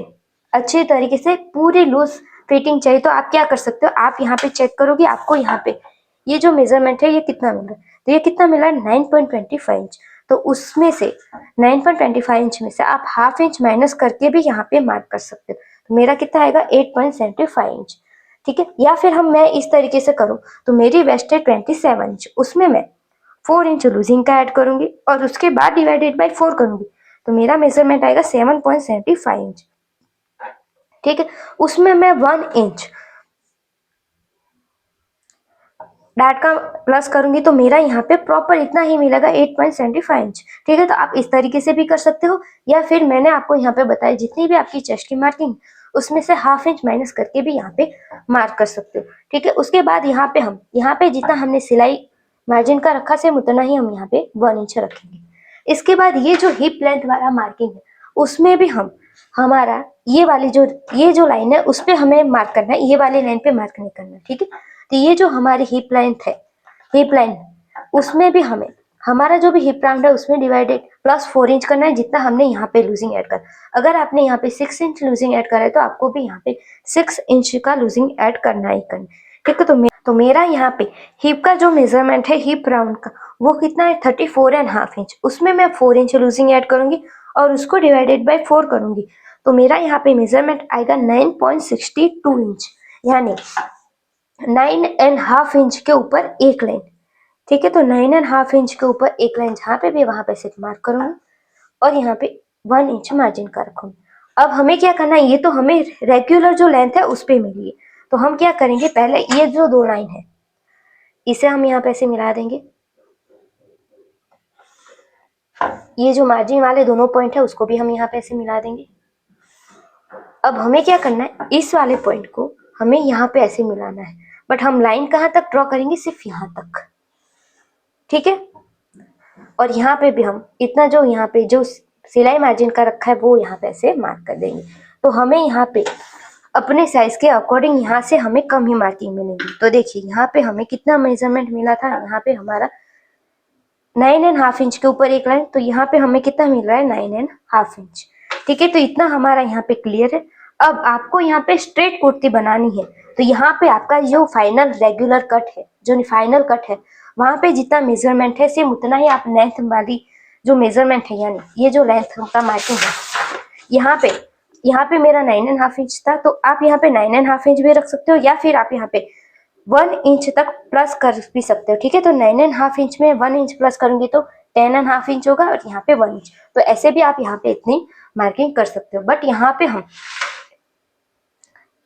अच्छे तरीके से पूरी लूज फिटिंग चाहिए तो आप क्या कर सकते हो, आप यहाँ पे चेक करोगे आपको यहाँ पे ये जो मेजरमेंट है ये कितना मिल रहा है, तो ये कितना मिला है 9.25 इंच। तो उसमें से 9.25 इंच में से आप हाफ इंच माइनस करके भी यहाँ पे मार्क कर सकते हो, तो मेरा कितना आएगा 8.75 इंच, ठीक है। या फिर मैं इस तरीके से करूँ तो मेरी वेस्ट है 27 इंच, उसमें मैं 4 इंच लूजिंग का ऐड करूंगी और उसके बाद डिवाइडेड बाय 4 करूंगी, तो मेरा मेजरमेंट आएगा 7.75 इंच, ठीक है। उसमें मैं 1 इंच डाट का प्लस करूंगी तो मेरा यहाँ पे प्रॉपर इतना ही मिलेगा 8.75 इंच, ठीक है। तो आप इस तरीके से भी कर सकते हो, या फिर मैंने आपको यहाँ पे बताया जितनी भी आपकी चेस्ट की मार्किंग उसमें से हाफ इंच माइनस करके भी यहाँ पे मार्क कर सकते हो, ठीक है। उसके बाद यहाँ पे यहाँ पे जितना हमने सिलाई मार्जिन का रखा सेम उतना ही हम यहाँ पे 1 इंच रखेंगे। इसके बाद ये जो हिप लेंथ वाला मार्किंग है उसमें भी हमारा ये जो लाइन है उस पर हमें मार्क करना है, ये वाली लाइन पे मार्क नहीं करना, ठीक है। तो ये जो हमारी हिप लाइन उसमें भी हमें हमारा जो भी हिप राउंड है उसमें डिवाइडेड प्लस 4 इंच करना है जितना हमने यहाँ पे लूजिंग ऐड कर। अगर आपने यहाँ पे 6 इंच लूजिंग ऐड करा है तो आपको भी यहाँ पे 6 इंच का लूजिंग ऐड करना ही करना, ठीक है। तो मेरा यहाँ पे हिप का जो मेजरमेंट है हिप राउंड का वो कितना है 34.5 इंच, उसमें मैं 4 इंच लूजिंग ऐड करूंगी और उसको डिवाइडेड बाय 4 करूंगी, तो मेरा यहाँ पे मेजरमेंट आएगा 9.62 इंच, यानी 9.5 इंच के ऊपर एक लाइन, ठीक है। तो 9.5 इंच के ऊपर एक लाइन जहाँ पे भी वहां पे सिर्फ मार्क करूंगी और यहाँ पे 1 इंच मार्जिन का रखूंगी। अब हमें क्या करना है, ये तो हमें रेगुलर जो लेंथ है उस पे मिली है, तो हम क्या करेंगे पहले ये जो 2 लाइन है इसे हम यहाँ पे ऐसे मिला देंगे, ये जो मार्जिन वाले दोनों पॉइंट है उसको भी हम यहाँ पे ऐसे मिला देंगे। अब हमें क्या करना है, इस वाले पॉइंट को हमें यहाँ पे ऐसे मिलाना है, बट हम लाइन कहाँ तक ड्रॉ करेंगे, सिर्फ यहाँ तक, ठीक है। और यहाँ पे भी हम इतना जो यहाँ पे जो सिलाई मार्जिन का रखा है वो यहाँ पे ऐसे मार्क कर देंगे, तो हमें यहाँ पे अपने साइज के अकॉर्डिंग यहाँ से हमें कम ही मार्किंग मिलेगी। तो देखिए यहाँ पे हमें कितना मेजरमेंट मिला था, यहाँ पे हमारा 9.5 इंच के ऊपर एक लाइन, तो यहाँ पे हमें कितना मिल रहा है 9.5 इंच, ठीक है। तो इतना हमारा यहाँ पे क्लियर है। अब आपको यहाँ पे स्ट्रेट कुर्ती बनानी है, तो यहाँ पे आपका जो फाइनल रेगुलर कट है, जो फाइनल कट है वहां पे जितना मेजरमेंट है सेम उतना ही आप लेंथ वाली जो मेजरमेंट है, यानी ये जो लेंथ का मार्किंग है यहाँ पे मेरा 9.5 इंच था, तो आप यहाँ पे 9.5 इंच भी रख सकते हो, या फिर आप यहाँ पे 1 इंच तक प्लस कर भी सकते हो, ठीक है। तो 9.5 इंच में 1 इंच प्लस करूंगी तो 10.5 इंच होगा और यहाँ पे 1 इंच, तो ऐसे भी आप यहाँ पे इतनी मार्किंग कर सकते हो। बट यहाँ पे हम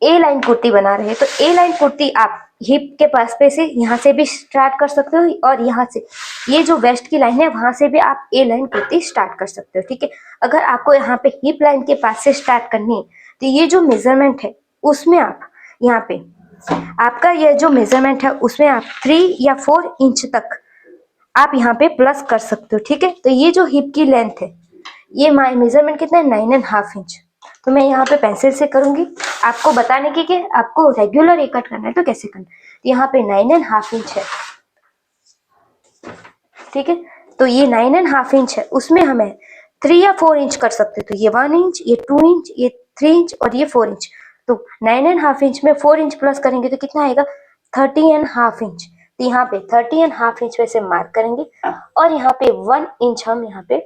ए लाइन कुर्ती बना रहे हैं, तो ए लाइन कुर्ती आप हिप के पास पे से यहाँ से भी स्टार्ट कर सकते हो, और यहाँ से ये जो वेस्ट की लाइन है वहां से भी आप ए लाइन कुर्ती स्टार्ट कर सकते हो, ठीक है। अगर आपको यहाँ पे हिप लाइन के पास से स्टार्ट करनी है तो ये जो मेजरमेंट है उसमें आप यहाँ पे आपका ये जो मेजरमेंट है उसमें आप 3 या 4 इंच तक आप यहाँ पे प्लस कर सकते हो, ठीक है। तो ये जो हिप की लेंथ है ये मेजरमेंट कितना है 9.5 इंच, तो मैं यहाँ पे पेंसिल से करूंगी आपको बताने की कि आपको रेगुलर ये कट करना है तो कैसे करना है। तो यहाँ पे 9.5 इंच है, ठीक है। तो ये 9.5 इंच है, उसमें हमें 3 या 4 इंच कर सकते हैं, तो ये 1 इंच, ये 2 इंच, ये 3 इंच और ये 4 इंच। तो 9.5 इंच में 4 इंच प्लस करेंगे तो कितना आएगा 30.5 इंच। तो यहाँ पे 30.5 इंच पे से मार्क करेंगे और यहाँ पे 1 इंच हम यहाँ पे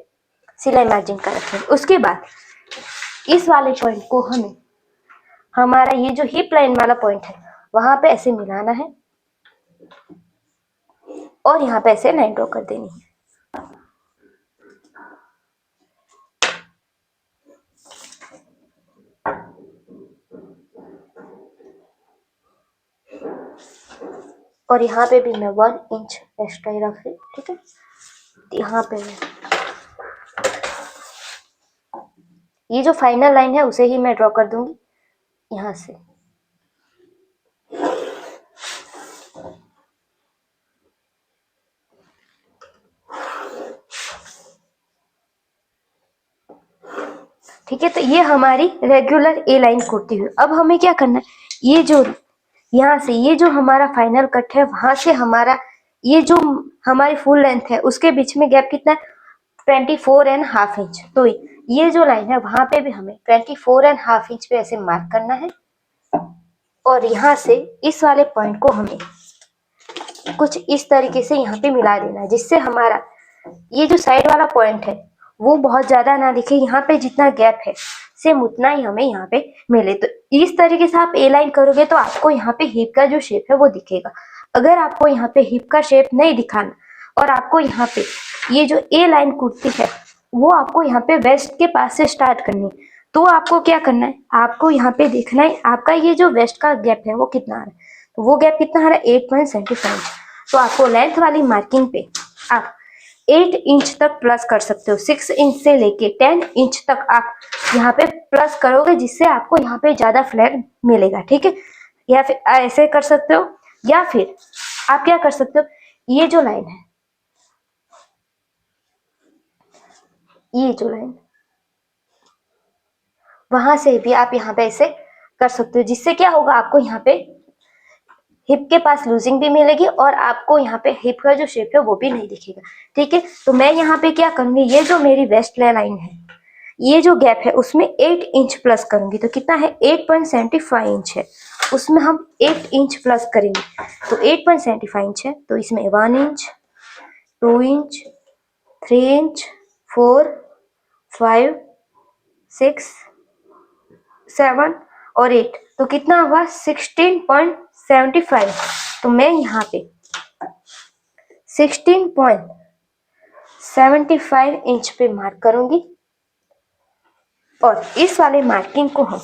सिलाई मार्जिन का रखेंगे। उसके बाद इस वाले पॉइंट को हमें हमारा ये जो हिप लाइन वाला पॉइंट है वहां पे ऐसे मिलाना है और यहाँ पे ऐसे लाइन ड्रॉ कर देनी है। और यहाँ पे भी मैं 1 इंच एक्स्ट्रा ही रख रही, ठीक है। यहाँ पे मैं ये जो फाइनल लाइन है उसे ही मैं ड्रॉ कर दूंगी यहाँ से। ठीक है, तो ये हमारी रेगुलर ए लाइन कुर्ती हुई। अब हमें क्या करना है, ये जो यहाँ से ये जो हमारा फाइनल कट है वहां से हमारा ये जो हमारी फुल लेंथ है उसके बीच में गैप कितना है 24.5 इंच। तो ये जो लाइन है वहां पे भी हमें 24.5 इंच पे ऐसे मार्क करना है और यहाँ से इस वाले पॉइंट को हमें कुछ इस तरीके से यहाँ पे मिला देना है, जिससे हमारा ये जो साइड वाला पॉइंट है वो बहुत ज्यादा ना दिखे। यहाँ पे जितना गैप है सेम उतना ही हमें यहाँ पे मिले। तो इस तरीके से आप ए लाइन करोगे तो आपको यहाँ पे हिप का जो शेप है वो दिखेगा। अगर आपको यहाँ पे हिप का शेप नहीं दिखाना और आपको यहाँ पे ये जो ए लाइन कुर्ती है वो आपको यहाँ पे वेस्ट के पास से स्टार्ट करनी है, तो आपको क्या करना है, आपको यहाँ पे देखना है आपका ये जो वेस्ट का गैप है वो कितना आ रहा है। तो वो गैप कितना आ रहा है 8.75। तो आपको लेंथ वाली मार्किंग पे आप 8 इंच तक प्लस कर सकते हो। 6 इंच से लेके 10 इंच तक आप यहाँ पे प्लस करोगे, जिससे आपको यहाँ पे ज्यादा फ्लैट मिलेगा। ठीक है, या फिर ऐसे कर सकते हो, या फिर आप क्या कर सकते हो, ये जो लाइन है, ये जो लाइन वहां से भी आप यहाँ पे ऐसे कर सकते हो, जिससे क्या होगा आपको यहाँ पे हिप के पास लूजिंग भी मिलेगी और आपको यहाँ पे हिप का जो शेप है वो भी नहीं दिखेगा। ठीक है, तो मैं यहाँ पे क्या करूंगी, ये जो मेरी वेस्ट लाइन है ये जो गैप है उसमें 8 इंच प्लस करूंगी। तो कितना है 8.75 इंच है, उसमें हम 8 इंच प्लस करेंगे। तो 8.75 इंच है तो इसमें 1 इंच, 2 इंच, 3 इंच, 4, 5, 6, 7 और 8, तो कितना हुआ 16.75। तो मैं यहाँ पे 16.75 इंच पे मार्क करूंगी और इस वाले मार्किंग को हम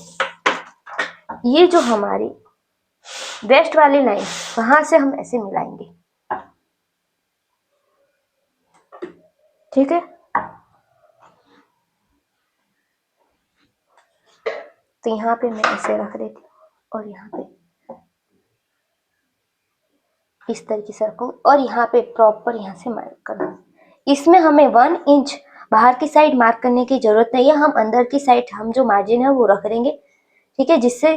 ये जो हमारी वेस्ट वाली लाइन वहां से हम ऐसे मिलाएंगे। ठीक है, तो यहाँ पे मैं ऐसे रख देती हूँ और यहाँ पे इस तरीके से रखूँ और यहाँ पे प्रॉपर यहाँ से मार्क करूँ। इसमें हमें 1 इंच बाहर की साइड मार्क करने की जरूरत नहीं है, हम अंदर की साइड हम जो मार्जिन है वो रख देंगे। ठीक है, जिससे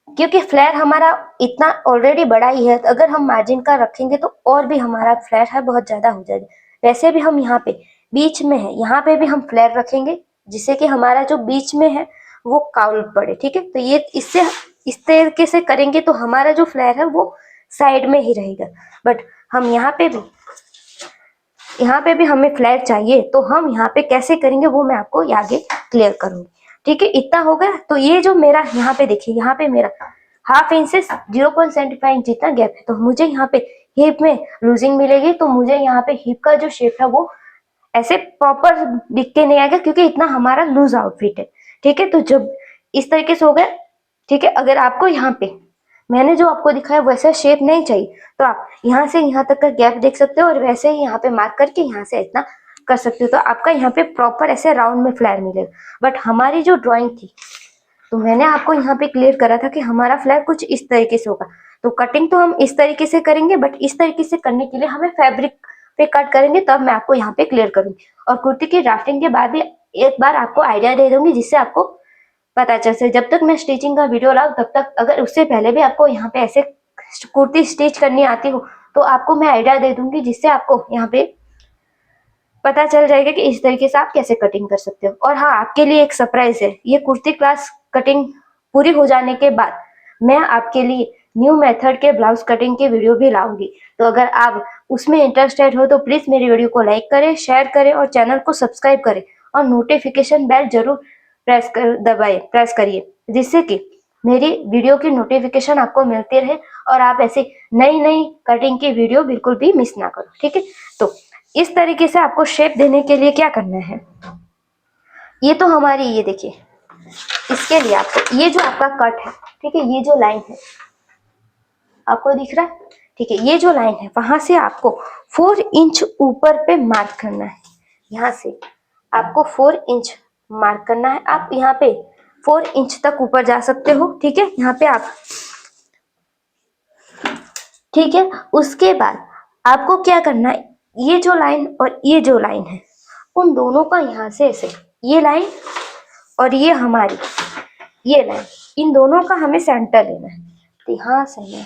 क्योंकि फ्लेयर हमारा इतना ऑलरेडी बड़ा ही है, तो अगर हम मार्जिन का रखेंगे तो और भी हमारा फ्लेयर है बहुत ज्यादा हो जाएगा। वैसे भी हम यहाँ पे बीच में है, यहाँ पे भी हम फ्लेयर रखेंगे जिससे कि हमारा जो बीच में है वो काउल पड़े। ठीक है, तो ये इससे इस तरीके से करेंगे तो हमारा जो फ्लेयर है वो साइड में ही रहेगा। बट हम यहाँ पे भी हमें फ्लेयर चाहिए, तो हम यहाँ पे कैसे करेंगे वो मैं आपको आगे क्लियर करूंगी। ठीक है, इतना हो गया। तो ये जो मेरा यहाँ पे देखिए, यहाँ पे मेरा हाफ इंच से 0.75 इंच जितना गैप है, तो मुझे यहाँ पे हिप में लूजिंग मिलेगी। तो मुझे यहाँ पे हिप का जो शेप है वो ऐसे प्रॉपर दिख के नहीं आएगा क्योंकि इतना हमारा लूज आउटफिट है। ठीक है, तो जब इस तरीके से हो गया। ठीक है, अगर आपको यहाँ पे मैंने जो आपको दिखाया वैसा शेप नहीं चाहिए तो आप यहाँ से यहाँ तक का गैप देख सकते हो और वैसे ही यहाँ पे मार्क करके यहाँ से इतना कर सकते हो। तो आपका यहाँ पे प्रॉपर ऐसे राउंड में फ्लेयर मिलेगा। बट हमारी जो ड्राइंग थी तो मैंने आपको यहाँ पे क्लियर करा था कि हमारा फ्लेयर कुछ इस तरीके से होगा। तो कटिंग तो हम इस तरीके से करेंगे, बट इस तरीके से करने के लिए हमें फैब्रिक पे कट करेंगे, तब मैं आपको यहाँ पे क्लियर करूंगी। और कुर्ती की ड्राफ्टिंग के बाद भी एक बार आपको आइडिया दे दूंगी जिससे आपको पता चल सके। जब तक मैं स्टिचिंग का वीडियो लाऊं तब तक, अगर उससे पहले भी आपको यहाँ पे ऐसे कुर्ती स्टिच करनी आती हो तो आपको मैं आइडिया दे दूंगी जिससे आपको यहाँ पे पता चल जाएगा कि इस तरीके से आप कैसे कटिंग कर सकते हो। और हाँ, आपके लिए एक सरप्राइज है, ये कुर्ती क्लास कटिंग पूरी हो जाने के बाद मैं आपके लिए न्यू मेथड के ब्लाउज कटिंग के वीडियो भी लाऊंगी। तो अगर आप उसमें इंटरेस्टेड हो तो प्लीज मेरी वीडियो को लाइक करें, शेयर करें और चैनल को सब्सक्राइब करें और नोटिफिकेशन बेल जरूर प्रेस करिए, जिससे कि मेरी वीडियो की नोटिफिकेशन आपको मिलती रहे और आप ऐसे नई नई कटिंग की वीडियो बिल्कुल भी मिस ना करो। ठीक है, तो इस तरीके से आपको शेप देने के लिए क्या करना है, ये तो हमारी ये देखिए, इसके लिए आपको ये जो आपका कट है, ठीक है, ये जो लाइन है आपको दिख रहा है, ठीक है, ये जो लाइन है वहां से आपको 4 इंच ऊपर पे मार्क करना है। यहाँ से आपको 4 इंच मार्क करना है। आप यहाँ पे 4 इंच तक ऊपर जा सकते हो। ठीक है, यहाँ पे आप, ठीक है, उसके बाद आपको क्या करना है, ये जो लाइन और ये जो लाइन है उन दोनों का यहाँ से ऐसे, ये लाइन और ये हमारी ये लाइन, इन दोनों का हमें सेंटर लेना है। तो यहाँ से मैं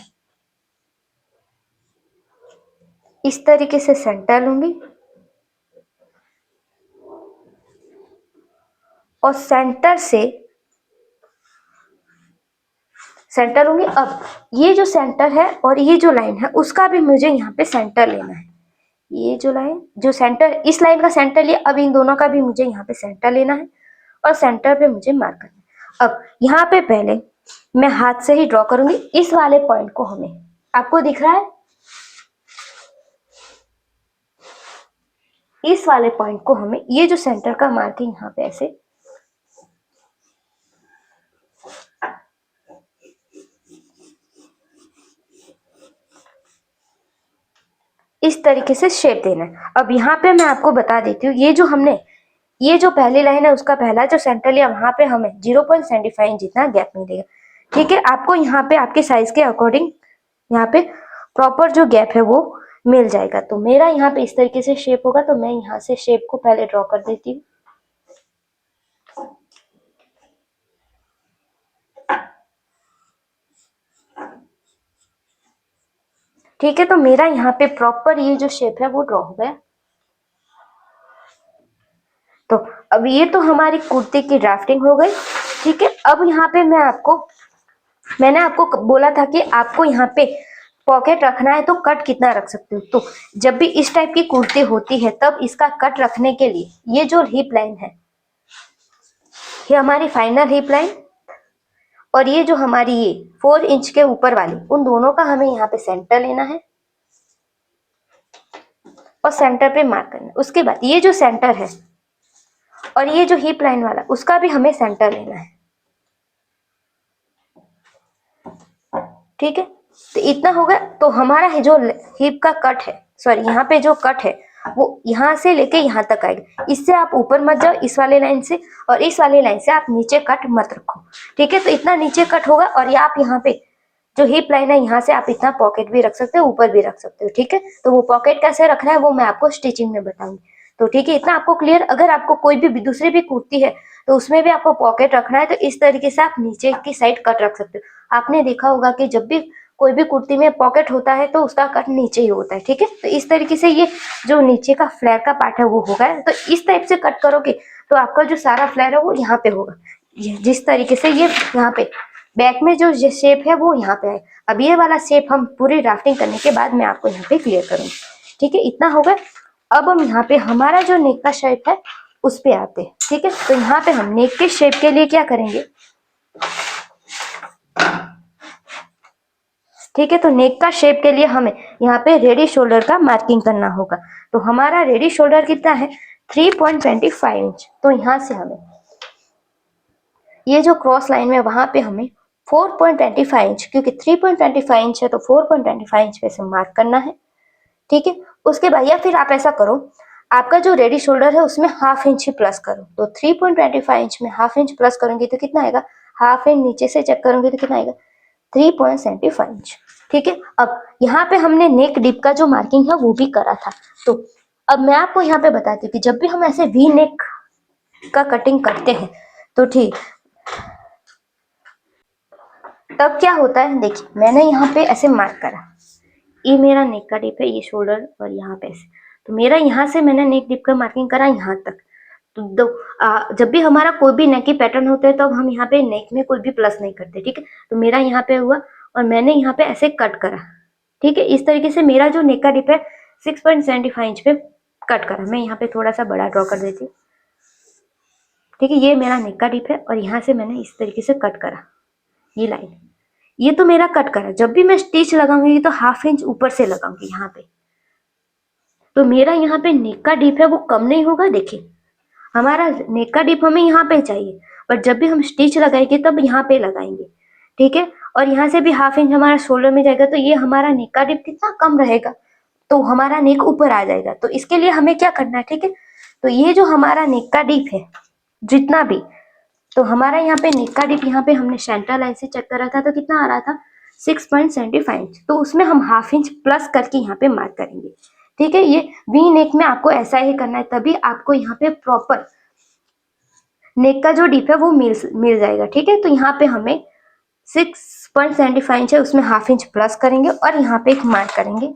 इस तरीके से सेंटर लूंगी और सेंटर लूंगी। अब ये जो सेंटर है और ये जो लाइन है उसका भी मुझे यहाँ पे सेंटर लेना है। ये जो लाइन जो सेंटर, इस लाइन का सेंटर लिया, अब इन दोनों का भी मुझे यहाँ पे सेंटर लेना है और सेंटर पे मुझे मार्क करना है। अब यहाँ पे पहले मैं हाथ से ही ड्रॉ करूंगी इस वाले पॉइंट को। हमें आपको दिख रहा है, इस वाले पॉइंट को हमें ये जो सेंटर का मार्किंग यहाँ पे ऐसे इस तरीके से शेप देना है। अब यहाँ पे मैं आपको बता देती हूँ, ये जो पहली लाइन है उसका पहला जो सेंटर लिया वहां पे हमें 0.75 इंच जितना गैप मिलेगा। ठीक है, आपको यहाँ पे आपके साइज के अकॉर्डिंग यहाँ पे प्रॉपर जो गैप है वो मिल जाएगा। तो मेरा यहाँ पे इस तरीके से शेप होगा, तो मैं यहाँ से शेप को पहले ड्रॉ कर देती हूँ। ठीक है, तो मेरा यहाँ पे प्रॉपर ये जो शेप है वो ड्रॉ हो गया। तो अब ये तो हमारी कुर्ती की ड्राफ्टिंग हो गई। ठीक है, अब यहाँ पे मैंने आपको बोला था कि आपको यहाँ पे पॉकेट रखना है तो कट कितना रख सकते हो। तो जब भी इस टाइप की कुर्ती होती है तब इसका कट रखने के लिए ये जो हिप लाइन है, ये हमारी फाइनल हिप लाइन, और ये जो हमारी ये 4 इंच के ऊपर वाली, उन दोनों का हमें यहाँ पे सेंटर लेना है और सेंटर पे मार्क करना है। उसके बाद ये जो सेंटर है और ये जो हिप लाइन वाला, उसका भी हमें सेंटर लेना है। ठीक है, तो इतना होगा। तो हमारा है जो हिप का कट है, सॉरी यहाँ पे जो कट है वो यहाँ से लेके यहाँ तक आएगा। इससे आप ऊपर मत जाओ इस वाले लाइन से, और इस वाले लाइन से आप नीचे कट मत रखो। ठीक है, तो इतना नीचे कट होगा। और ये आप यहाँ पे जो हिप लाइन है यहाँ से आप इतना पॉकेट भी रख सकते हो, ऊपर भी रख सकते हो। ठीक है, तो वो पॉकेट कैसे रखना है वो मैं आपको स्टिचिंग में बताऊंगी। तो ठीक है, इतना आपको क्लियर। अगर आपको कोई भी दूसरी भी कुर्ती है तो उसमें भी आपको पॉकेट रखना है तो इस तरीके से आप नीचे की साइड कट रख सकते हो। आपने देखा होगा कि जब भी कोई भी कुर्ती में पॉकेट होता है तो उसका कट नीचे ही होता है। ठीक है, तो इस तरीके से ये जो नीचे का फ्लेयर का पार्ट है वो होगा। तो इस टाइप से कट करोगे तो आपका जो सारा फ्लेयर है वो यहाँ पे होगा। जिस तरीके से ये यहाँ पे बैक में जो शेप है वो यहाँ पे है। अब ये वाला शेप हम पूरी ड्राफ्टिंग करने के बाद मैं आपको यहाँ पे क्लियर करूंगी। ठीक है, इतना होगा। अब हम यहाँ पे हमारा जो नेक का शेप है उस पे आते हैं। ठीक है, तो यहाँ पे हम नेक के शेप के लिए क्या करेंगे। ठीक है, तो नेक का शेप के लिए हमें यहाँ पे रेडी शोल्डर का मार्किंग करना होगा। तो हमारा रेडी शोल्डर कितना है 3.25 इंच। तो यहाँ से हमें ये जो क्रॉस लाइन में वहां पे हमें 4.25 इंच, क्योंकि 3.25 इंच है तो 4.25 इंच पे से मार्क करना है। ठीक है, उसके बाद या फिर आप ऐसा करो, आपका जो रेडी शोल्डर है उसमें हाफ इंच ही प्लस करो। तो 3.25 इंच में हाफ इंच प्लस करूंगी तो कितना आएगा, हाफ इंच नीचे से चेक करूंगी तो कितना आएगा 3.75 इंच। ठीक है, अब यहाँ पे हमने नेक डिप का जो मार्किंग है वो भी करा था। तो अब मैं आपको यहाँ पे बताती हूँ कि जब भी हम ऐसे वी नेक का कटिंग करते हैं तो ठीक तब क्या होता है। देखिए, मैंने यहाँ पे ऐसे मार्क करा, ये मेरा नेक का डिप है, ये शोल्डर और यहाँ पे ऐसे। तो मेरा यहाँ से मैंने नेक डिप का मार्किंग करा यहाँ तक। तो जब भी हमारा कोई भी नेक की पैटर्न होता है तो हम यहाँ पे नेक में कोई भी प्लस नहीं करते। ठीक है, तो मेरा यहाँ पे हुआ और मैंने यहाँ पे ऐसे कट करा। ठीक है, इस तरीके से मेरा जो नेक का डिप है 6.75 इंच पे कट करा। मैं यहाँ पे थोड़ा सा बड़ा ड्रॉ कर देती हूँ। ठीक है, ये मेरा नेक का डिप है और यहाँ से मैंने इस तरीके से कट करा ये लाइन। ये तो मेरा कट करा। जब भी मैं स्टिच लगाऊंगी तो हाफ इंच ऊपर से लगाऊंगी यहाँ पे। तो मेरा यहाँ पे नेक का डिप है वो कम नहीं होगा। देखिए, हमारा नेक का डिप हमें यहाँ पे चाहिए, पर जब भी हम स्टिच लगाएंगे तब यहाँ पे लगाएंगे। ठीक है, और यहाँ से भी हाफ इंच हमारा शोल्डर में जाएगा तो ये हमारा नेक का डिप कितना कम रहेगा, तो हमारा नेक ऊपर आ जाएगा। तो इसके लिए हमें क्या करना है। ठीक है, तो ये जो हमारा नेक का डिप है जितना भी, तो हमारा यहाँ पे नेक का डिप यहाँ पे हमने सेंटर लाइन से चेक करा था तो कितना आ रहा था 6.75 इंच। तो उसमें हम हाफ इंच प्लस करके यहाँ पे मार्क करेंगे। ठीक है, ये वी नेक में आपको ऐसा ही करना है, तभी आपको यहाँ पे प्रॉपर नेक का जो डिप है वो मिल जाएगा। ठीक है, तो यहाँ पे हमें 6 0.75 है उसमें हाफ इंच प्लस करेंगे और यहाँ पे एक मार्क करेंगे।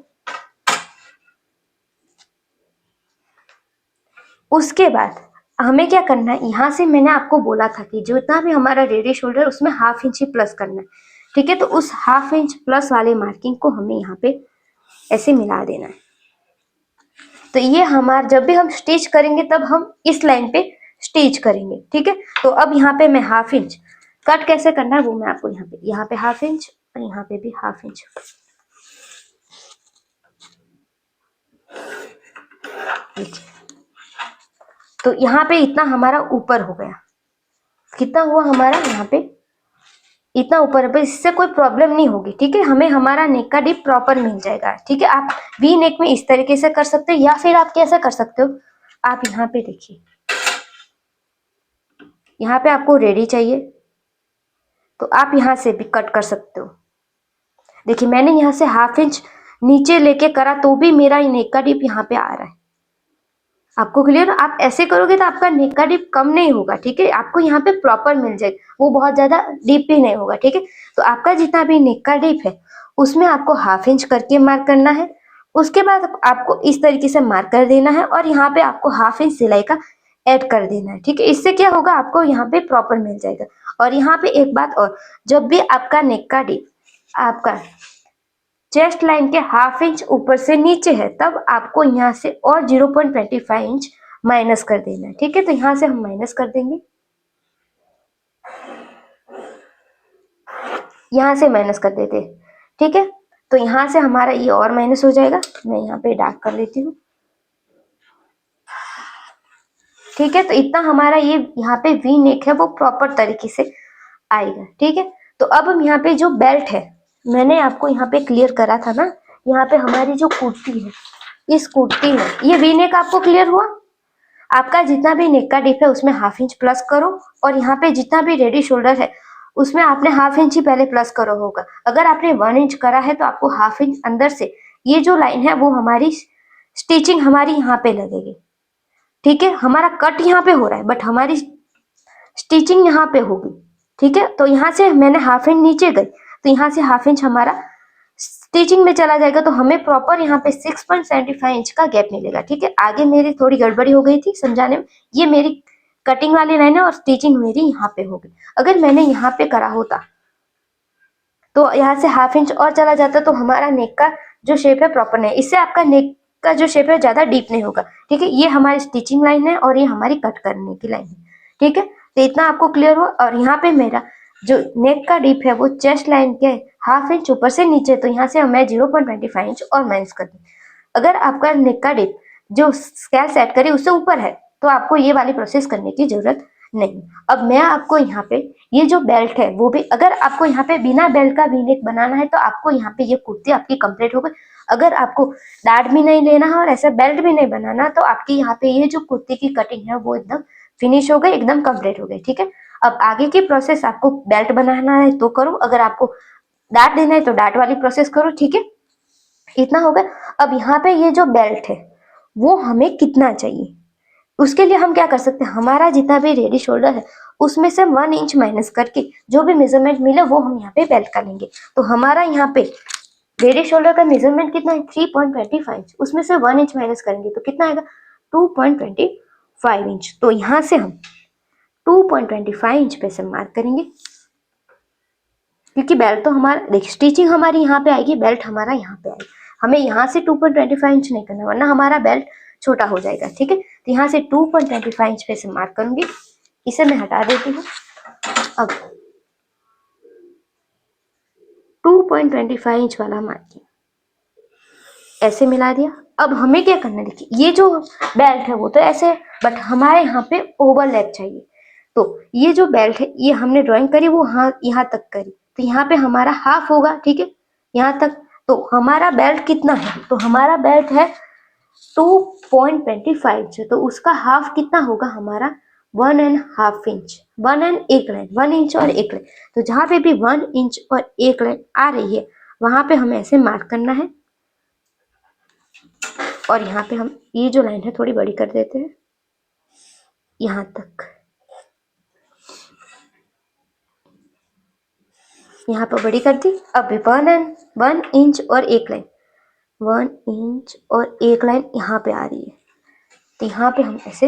उसके बाद हमें क्या करना है, यहाँ से मैंने आपको बोला था कि जितना भी हमारा रेडी शोल्डर उसमें हाफ इंच ही प्लस करना है, ठीक है। तो उस हाफ इंच प्लस वाले मार्किंग को हमें यहाँ पे ऐसे मिला देना है। तो ये हमारा जब भी हम स्टिच करेंगे तब हम इस लाइन पे स्टिच करेंगे, ठीक है। तो अब यहाँ पे मैं हाफ इंच कट कैसे करना है वो मैं आपको यहाँ पे हाफ इंच और यहाँ पे भी हाफ इंच। तो यहाँ पे इतना हमारा ऊपर हो गया, कितना हुआ हमारा यहाँ पे इतना ऊपर है, इससे कोई प्रॉब्लम नहीं होगी, ठीक है। हमें हमारा नेक का डिप प्रॉपर मिल जाएगा, ठीक है। आप वी नेक में इस तरीके से कर सकते हो या फिर आप कैसे कर सकते हो, आप यहाँ पे देखिए, यहाँ पे आपको रेडी चाहिए तो आप यहाँ से भी कट कर सकते हो। देखिए मैंने यहाँ से हाफ इंच नीचे लेके करा तो भी मेरा नेक का डिप यहाँ पे आ रहा है। आपको क्लियर, आप ऐसे करोगे तो आपका नेक का डिप कम नहीं होगा, ठीक है। आपको यहाँ पे प्रॉपर मिल जाएगा, वो बहुत ज्यादा डीप भी नहीं होगा, ठीक है। तो आपका जितना भी नेक का डिप है उसमें आपको हाफ इंच करके मार्क करना है। उसके बाद आपको इस तरीके से मार्क कर देना है और यहाँ पे आपको हाफ इंच सिलाई का ऐड कर देना है, ठीक है। इससे क्या होगा, आपको यहाँ पे प्रॉपर मिल जाएगा। और यहाँ पे एक बात और, जब भी आपका नेक का डिप आपका चेस्ट लाइन के हाफ इंच ऊपर से नीचे है तब आपको यहाँ से और 0.25 इंच माइनस कर देना है, ठीक है। तो यहाँ से हम माइनस कर देंगे, यहाँ से माइनस कर देते हैं, ठीक है। तो यहाँ से हमारा ये और माइनस हो जाएगा, मैं यहाँ पे डार्क कर लेती हूँ, ठीक है। तो इतना हमारा ये यहाँ पे वी नेक है वो प्रॉपर तरीके से आएगा, ठीक है। तो अब हम यहाँ पे जो बेल्ट है मैंने आपको यहाँ पे क्लियर करा था ना, यहाँ पे हमारी जो कुर्ती है, इस कुर्ती में ये वी नेक आपको क्लियर हुआ। आपका जितना भी नेक का डिप है उसमें हाफ इंच प्लस करो और यहाँ पे जितना भी रेडी शोल्डर है उसमें आपने हाफ इंच ही पहले प्लस करो होगा। अगर आपने 1 इंच करा है तो आपको हाफ इंच अंदर से ये जो लाइन है वो हमारी स्टिचिंग हमारी यहाँ पे लगेगी, ठीक है। हमारा कट यहाँ पे हो रहा है बट हमारी स्टिचिंग यहाँ पे होगी, ठीक है। तो यहाँ से मैंने हाफ इंच नीचे गई तो यहाँ से हाफ इंच हमारा स्टिचिंग में चला जाएगा, तो हमें प्रॉपर यहाँ पे 6.75 इंच का गैप मिलेगा, ठीक है। आगे मेरी थोड़ी गड़बड़ी हो गई थी समझाने में, ये मेरी कटिंग वाली लाइन है और स्टिचिंग मेरी यहाँ पे होगी। अगर मैंने यहाँ पे करा होता तो यहाँ से हाफ इंच और चला जाता तो हमारा नेक का जो शेप है प्रॉपर नहीं, इससे आपका नेक का जो शेप है ज्यादा डीप नहीं होगा, ठीक है। ये हमारी स्टिचिंग लाइन है और ये हमारी कट करने की लाइन है, ठीक है। तो इतना आपको क्लियर हो। और यहाँ पे मेरा जो नेक का डीप है वो चेस्ट लाइन के हाफ इंच ऊपर से नीचे, तो यहाँ से मैं 0.25 इंच और माइनस कर दूँ। अगर आपका नेक का डीप जो स्केल सेट करे उससे ऊपर है तो आपको ये वाली प्रोसेस करने की जरूरत नहीं। अब मैं आपको यहाँ पे ये जो बेल्ट है वो भी, अगर आपको यहाँ पे बिना बेल्ट का वी नेक बनाना है तो आपको यहाँ पे ये कुर्ती आपकी कंप्लीट हो गई। अगर आपको डार्ट भी नहीं लेना है और ऐसा बेल्ट भी नहीं बनाना तो आपकी यहाँ पे ये जो कुर्ती की कटिंग है वो एकदम फिनिश हो गई, एकदम कंप्लीट हो गई, ठीक है। अब आगे की प्रोसेस, आपको बेल्ट बनाना है तो करो, अगर आपको डार्ट देना है तो डार्ट वाली प्रोसेस करो, ठीक है। इतना हो गया। अब यहाँ पे ये जो बेल्ट है वो हमें कितना चाहिए, उसके लिए हम क्या कर सकते हैं, हमारा जितना भी रेडी शोल्डर है उसमें से 1 इंच माइनस करके जो भी मेजरमेंट मिले वो हम यहाँ पे बेल्ट कर लेंगे। तो हमारा यहाँ पे रेडी शोल्डर का मेजरमेंट कितना है, 3.25 इंच, उसमें से 1 इंच माइनस करेंगे तो कितना आएगा, 2.25 इंच। तो यहाँ से हम 2.25 इंच पे से मार्क करेंगे, क्योंकि बेल्ट तो हमारा, देखिए स्टिचिंग हमारी यहाँ पे आएगी, बेल्ट हमारा यहाँ पे आएगी। हमें यहाँ से 2.25 इंच नहीं करना वरना हमारा बेल्ट छोटा हो जाएगा, ठीक है। तो यहाँ से 2.25 इंच पे से मार्क करूंगी, इसे मैं हटा देती हूँ। अब 2.25 इंच वाला मार्किंग ऐसे मिला दिया। अब हमें क्या करना है, देखिए ये जो बेल्ट है वो तो ऐसे, बट हमारे यहाँ पे ओवरलैप चाहिए। तो ये जो बेल्ट है ये हमने ड्राइंग करी वो यहाँ तक करी, तो यहाँ पे हमारा हाफ होगा, ठीक है, यहाँ तक। तो हमारा बेल्ट कितना है, तो हमारा बेल्ट है 2.25 इंच, तो उसका हाफ कितना होगा हमारा 1.5 इंच, 1 एंड 1 लाइन, 1 इंच और 1 लाइन। तो जहां पे भी 1 इंच और 1 लाइन आ रही है वहां पे हमें ऐसे मार्क करना है। और यहाँ पे हम ये जो लाइन है थोड़ी बड़ी कर देते हैं, यहाँ तक, यहाँ पर बड़ी कर दी। अब 1 इंच और एक लाइन, 1 इंच और एक लाइन यहाँ पे आ रही है, तो यहाँ पे हम ऐसे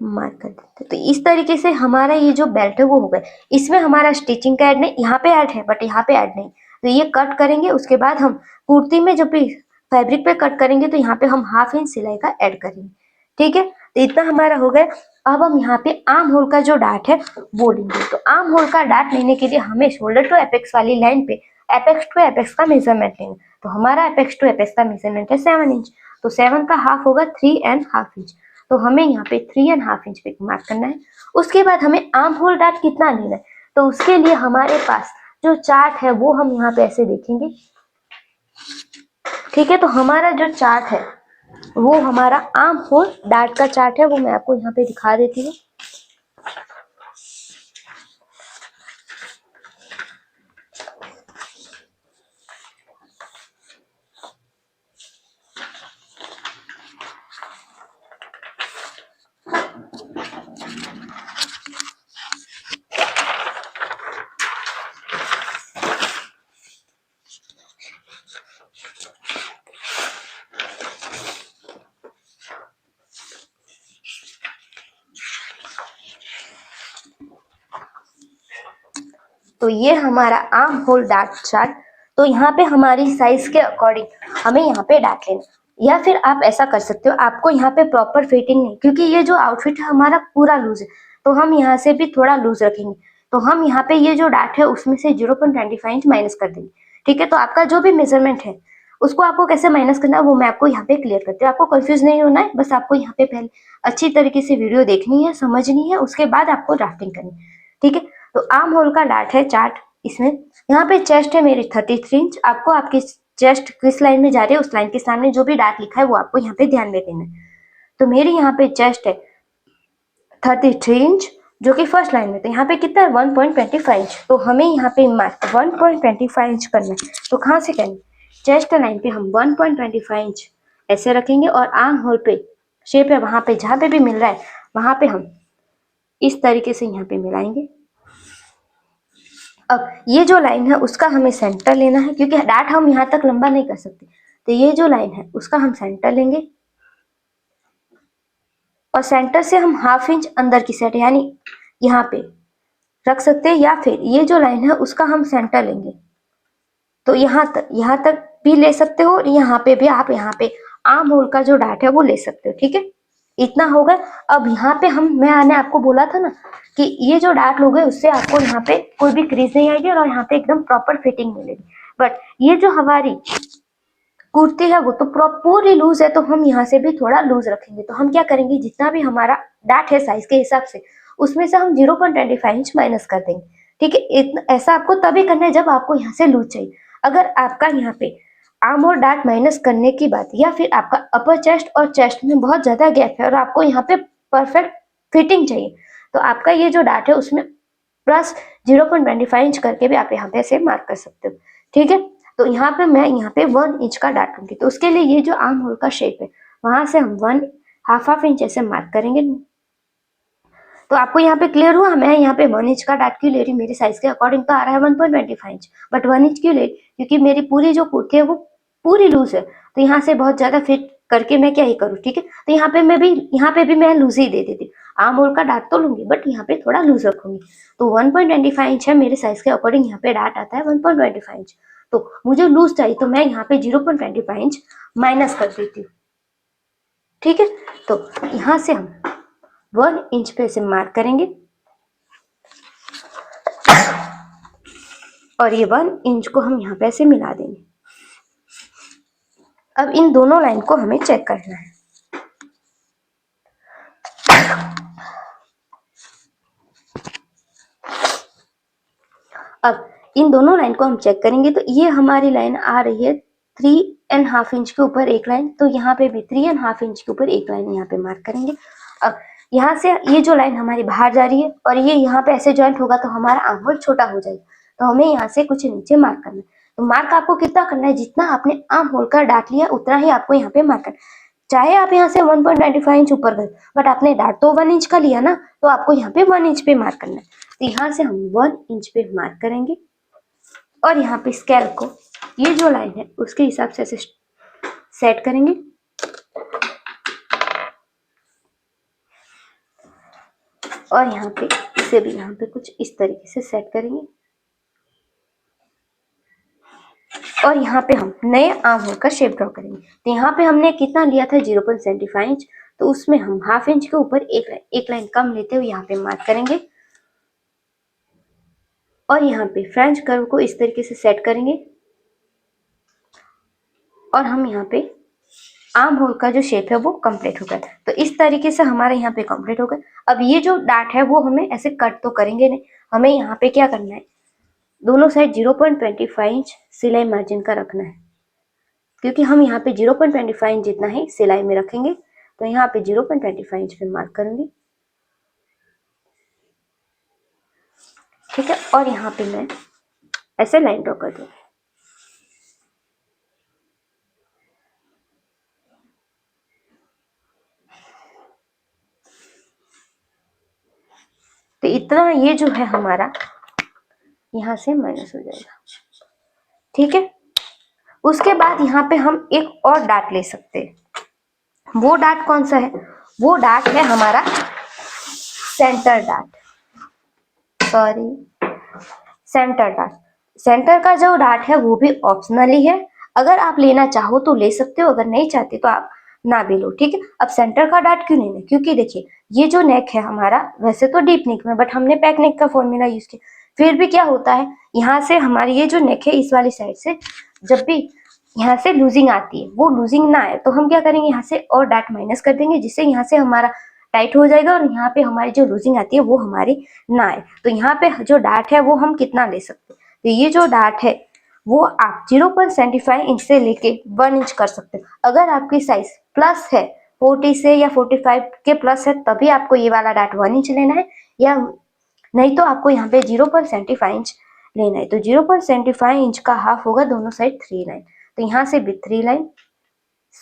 मार्क कर देते हैं। तो इस तरीके से हमारा ये जो बेल्ट है वो हो गया। इसमें हमारा स्टिचिंग का ऐड नहीं, यहाँ पे ऐड है बट यहाँ पे ऐड नहीं। तो ये कट करेंगे, उसके बाद हम कुर्ती में जब भी फैब्रिक पे कट करेंगे तो यहाँ पे हम 1/2 इंच सिलाई का ऐड करेंगे। ठीक है, तो इतना हमारा हो गया। अब हम यहाँ पे आर्म होल का जो डाट है वो लेंगे। तो आर्म होल का डाट लेने के लिए हमें शोल्डर टू एपेक्स वाली लाइन पे एपेक्स टू एपेक्स का मेजरमेंट लेंगे। तो हमारा एपेक्स टू एपेक्स का मेजरमेंट है 7 इंच, तो 7 का हाफ होगा 3.5 इंच। तो हमें यहाँ पे 3.5 इंच पे मार्क करना है। उसके बाद हमें आर्म होल डाट कितना लेना है, तो उसके लिए हमारे पास जो चार्ट है वो हम यहाँ पे ऐसे देखेंगे। ठीक है, तो हमारा जो चार्ट है वो हमारा आर्म होल डाट का चार्ट है, वो मैं आपको यहाँ पे दिखा देती हूँ। तो ये हमारा आर्म होल डाट चार्ट। तो यहाँ पे हमारी साइज के अकॉर्डिंग हमें यहाँ पे डाट लेना, या फिर आप ऐसा कर सकते हो, आपको यहाँ पे प्रॉपर फिटिंग नहीं, क्योंकि ये जो आउटफिट है हमारा पूरा लूज है, तो हम यहाँ से भी थोड़ा लूज रखेंगे। तो हम यहाँ पे ये जो डाट है उसमें से 0.25 इंच माइनस कर देंगे। ठीक है, तो आपका जो भी मेजरमेंट है उसको आपको कैसे माइनस करना है वो मैं आपको यहाँ पे क्लियर करती हूँ। आपको कंफ्यूज नहीं होना है, बस आपको यहाँ पे पहले अच्छी तरीके से वीडियो देखनी है, समझनी है, उसके बाद आपको ड्राफ्टिंग करनी है। ठीक है, तो आर्म होल का डाट है चार्ट। इसमें यहाँ पे चेस्ट है मेरी 33 इंच। आपको आपकी चेस्ट किस लाइन में जा रही है उस लाइन के सामने जो भी डाट लिखा है वो आपको यहाँ पे ध्यान में देना है। तो मेरी यहाँ पे चेस्ट है 33 इंच जो कि फर्स्ट लाइन में, तो यहाँ पे कितना है 1.25 इंच। तो हमें यहाँ पे मार्क 1.25 इंच करना है। तो कहाँ से करेंगे, चेस्ट लाइन पे हम 1.25 इंच ऐसे रखेंगे और आर्म होल पे शेप है वहां पे जहां पे भी मिल रहा है वहां पे हम इस तरीके से यहाँ पे मिलाएंगे। अब ये जो लाइन है उसका हमें सेंटर लेना है, क्योंकि डाट हम यहाँ तक लंबा नहीं कर सकते। तो ये जो लाइन है उसका हम सेंटर लेंगे और सेंटर से हम 1/2 इंच अंदर की साइड यानी यहाँ पे रख सकते हैं, या फिर ये जो लाइन है उसका हम सेंटर लेंगे तो यहाँ तक भी ले सकते हो, और यहाँ पे भी आप यहाँ पे आर्म होल का जो डाट है वो ले सकते हो। ठीक है, इतना होगा। अब यहाँ पे मैंने आपको बोला था ना कि ये जो डाट लोगे उससे आपको यहाँ पे कोई भी क्रीज नहीं आएगी और यहाँ पे एकदम प्रॉपर फिटिंग मिलेगी। बट ये जो हमारी कुर्ती है वो तो पूरी लूज है, तो हम यहाँ से भी थोड़ा लूज रखेंगे। तो हम क्या करेंगे, जितना भी हमारा डाट है साइज के हिसाब से उसमें से हम 0.25 इंच माइनस कर देंगे। ठीक है, ऐसा आपको तभी करना है जब आपको यहाँ से लूज चाहिए। अगर आपका यहाँ पे आर्म और डाट माइनस करने की बात, या फिर आपका अपर चेस्ट और चेस्ट में बहुत ज्यादा गैप है और आपको यहाँ पे परफेक्ट फिटिंग चाहिए, तो आपका ये जो डाट है उसमें प्लस 0.25 इंच करके भी आप यहाँ पे ऐसे मार्क कर सकते हो। ठीक है, तो यहाँ पे मैं यहाँ पे 1 इंच का डाट लूंगी। तो उसके लिए ये जो आर्म होल का शेप है वहां से हम 1/2 इंच ऐसे मार्क करेंगे। तो आपको यहाँ पे क्लियर हुआ, मैं यहाँ पे 1 इंच का डाट क्यों ले रही हूँ, मेरी साइज के अकॉर्डिंग तो आ रहा है 1.25 इंच, बट 1 इंच क्यों ले, क्योंकि मेरी पूरी जो कुर्ती है वो पूरी लूज है, तो यहाँ से बहुत ज्यादा फिट करके मैं क्या ही करूँ। ठीक है, तो यहाँ पे भी मैं लूज ही दे देती हूँ। आर्म होल का डाट तो लूंगी बट यहाँ पे थोड़ा लूज रखूंगी। तो 1.25 इंच है मेरे साइज के अकॉर्डिंग, यहाँ पे डाट आता है 1.25 इंच। तो मुझे लूज चाहिए तो मैं यहाँ पे 0.25 इंच माइनस कर देती हूँ। ठीक है, तो यहाँ से हम 1 इंच पे से मार्क करेंगे और ये 1 इंच को हम यहाँ पे से मिला देंगे। अब इन दोनों लाइन को हमें चेक करना है। अब इन दोनों लाइन को हम चेक करेंगे तो ये हमारी लाइन आ रही है 3.5 इंच के ऊपर एक लाइन, तो यहाँ पे भी 3.5 इंच के ऊपर एक लाइन यहाँ पे मार्क करेंगे। अब यहाँ से ये जो लाइन हमारी बाहर जा रही है और ये यहाँ पे ऐसे ज्वाइंट होगा तो हमारा आर्म होल छोटा हो जाएगा, तो हमें यहाँ से कुछ नीचे मार्क करना है। तो मार्क आपको कितना करना है, जितना आपने आर्म होल का डाट लिया उतना ही आपको यहाँ पे मार्क करना है। चाहे आप यहाँ से 1.95 इंच ऊपर गए, बट आपने डार्ट तो 1 इंच का लिया ना, तो आपको यहाँ पे 1 इंच पे मार्क करना है। तो यहाँ से हम 1 इंच पे मार्क करेंगे और यहाँ पे स्केल को ये जो लाइन है उसके हिसाब से ऐसे सेट करेंगे। और यहाँ पे इसे भी यहाँ पे कुछ इस तरीके से सेट करेंगे। और यहाँ पे हम नए आर्म होल का शेप ड्रॉ करेंगे। तो यहाँ पे हमने कितना लिया था 0.75 इंच, तो उसमें हम हाफ इंच के ऊपर एक लाइन कम लेते हुए यहाँ पे मार्क करेंगे। और यहाँ पे फ्रेंच कर्व को इस तरीके से सेट करेंगे और हम यहाँ पे आर्म होल का जो शेप है वो कंप्लीट हो गया। तो इस तरीके से हमारे यहाँ पे कंप्लीट हो गया। अब ये जो डार्ट है वो हमें ऐसे कट तो करेंगे नहीं, हमें यहाँ पे क्या करना है, दोनों साइड 0.25 इंच सिलाई मार्जिन का रखना है, क्योंकि हम यहाँ पे 0.25 इंच जितना ही सिलाई में रखेंगे। तो यहाँ पे 0.25 इंच पे मार्क करूंगी, ठीक है। और यहाँ पे मैं ऐसे लाइन ड्रॉ कर दूंगी। तो इतना ये जो है हमारा यहाँ से माइनस हो जाएगा, ठीक है। उसके बाद यहाँ पे हम एक और डार्ट ले सकते हैं। वो डार्ट कौन सा है, वो डार्ट है हमारा centre dart, centre dart. Centre का जो डार्ट है वो भी ऑप्शनली है, अगर आप लेना चाहो तो ले सकते हो, अगर नहीं चाहते तो आप ना भी लो, ठीक है। अब सेंटर का डार्ट क्यों लेना, क्योंकि देखिए ये जो नेक है हमारा वैसे तो डीप नेक में, बट हमने पैक नेक का फॉर्मूला यूज किया, फिर भी क्या होता है यहाँ से हमारी ये जो नेक है इस वाली साइड से जब भी यहाँ से लूजिंग आती है, वो लूजिंग ना आए तो हम क्या करेंगे, यहाँ से और डार्ट माइनस कर देंगे, जिससे यहाँ से हमारा टाइट हो जाएगा और यहाँ पे हमारी जो लूजिंग आती है वो हमारी ना आए। तो यहाँ पे जो डार्ट है वो हम कितना ले सकते हैं, तो ये जो डार्ट है वो आप 0.75 इंच से लेके 1 इंच कर सकते हो। अगर आपकी साइज प्लस है 40 से या 45 के प्लस है तभी आपको ये वाला डार्ट 1 इंच लेना है, या नहीं तो आपको यहाँ पे 0.75 इंच लेना है। तो 0.75 इंच का हाफ होगा दोनों साइड 3 लाइन। तो यहाँ से भी 3 लाइन,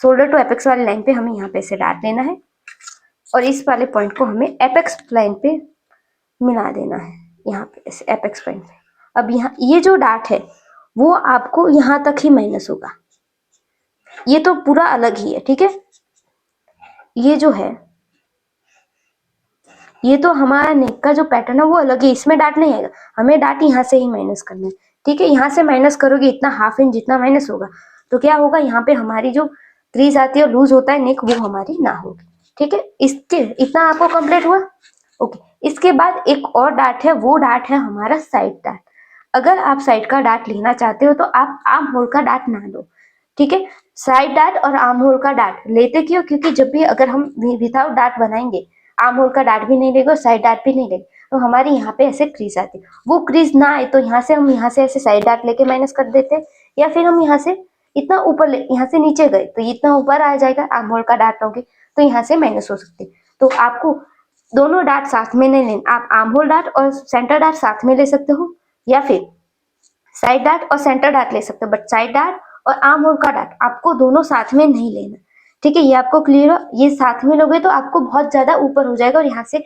शोल्डर टू एपेक्स वाली लाइन पे हमें यहाँ पे से डार्ट लेना है और इस वाले पॉइंट को हमें एपेक्स लाइन पे मिला देना है, यहाँ पे ऐसे एपेक्स पॉइंट पे। अब यहाँ ये जो डार्ट है वो आपको यहाँ तक ही माइनस होगा, ये तो पूरा अलग ही है, ठीक है। ये जो है ये तो हमारा नेक का जो पैटर्न है वो अलग है, इसमें डार्ट नहीं आएगा, हमें डार्ट यहाँ से ही माइनस करना है, ठीक है। यहाँ से माइनस करोगे इतना हाफ इंच जितना माइनस होगा तो क्या होगा, यहाँ पे हमारी जो क्रीज आती है और लूज होता है नेक वो हमारी ना होगी, ठीक है। इसके इतना आपको कंप्लीट हुआ, ओके। इसके बाद एक और डार्ट है, वो डार्ट है हमारा साइड डार्ट। अगर आप साइड का डार्ट लेना चाहते हो तो आप आर्म होल का डार्ट ना लो, ठीक है। साइड डार्ट और आर्म होल का डार्ट लेते क्यों, क्योंकि जब भी अगर हम विदाउट डार्ट बनाएंगे, आर्म होल का डार्ट भी नहीं लेंगे और साइड डार्ट भी नहीं लेंगे, तो हमारी यहाँ पे ऐसे क्रीज आती है, वो क्रीज ना आए तो यहाँ से हम यहाँ से ऐसे साइड डार्ट लेके माइनस कर देते हैं, या फिर हम यहाँ से इतना ऊपर यहाँ से नीचे गए तो इतना ऊपर आ जाएगा, आर्म होल का डार्ट लोगे तो यहाँ से माइनस हो सकते। तो आपको दोनों डार्ट साथ में नहीं लेना, आप आर्म होल डार्ट और सेंटर डार्ट साथ में ले सकते हो, या फिर साइड डार्ट और सेंटर डार्ट ले सकते हो, बट साइड डार्ट और आर्म होल का डार्ट आपको दोनों साथ में नहीं लेना, ठीक है। ये आपको क्लियर हो, ये साथ में लोगे तो आपको बहुत ज्यादा ऊपर हो जाएगा और यहाँ से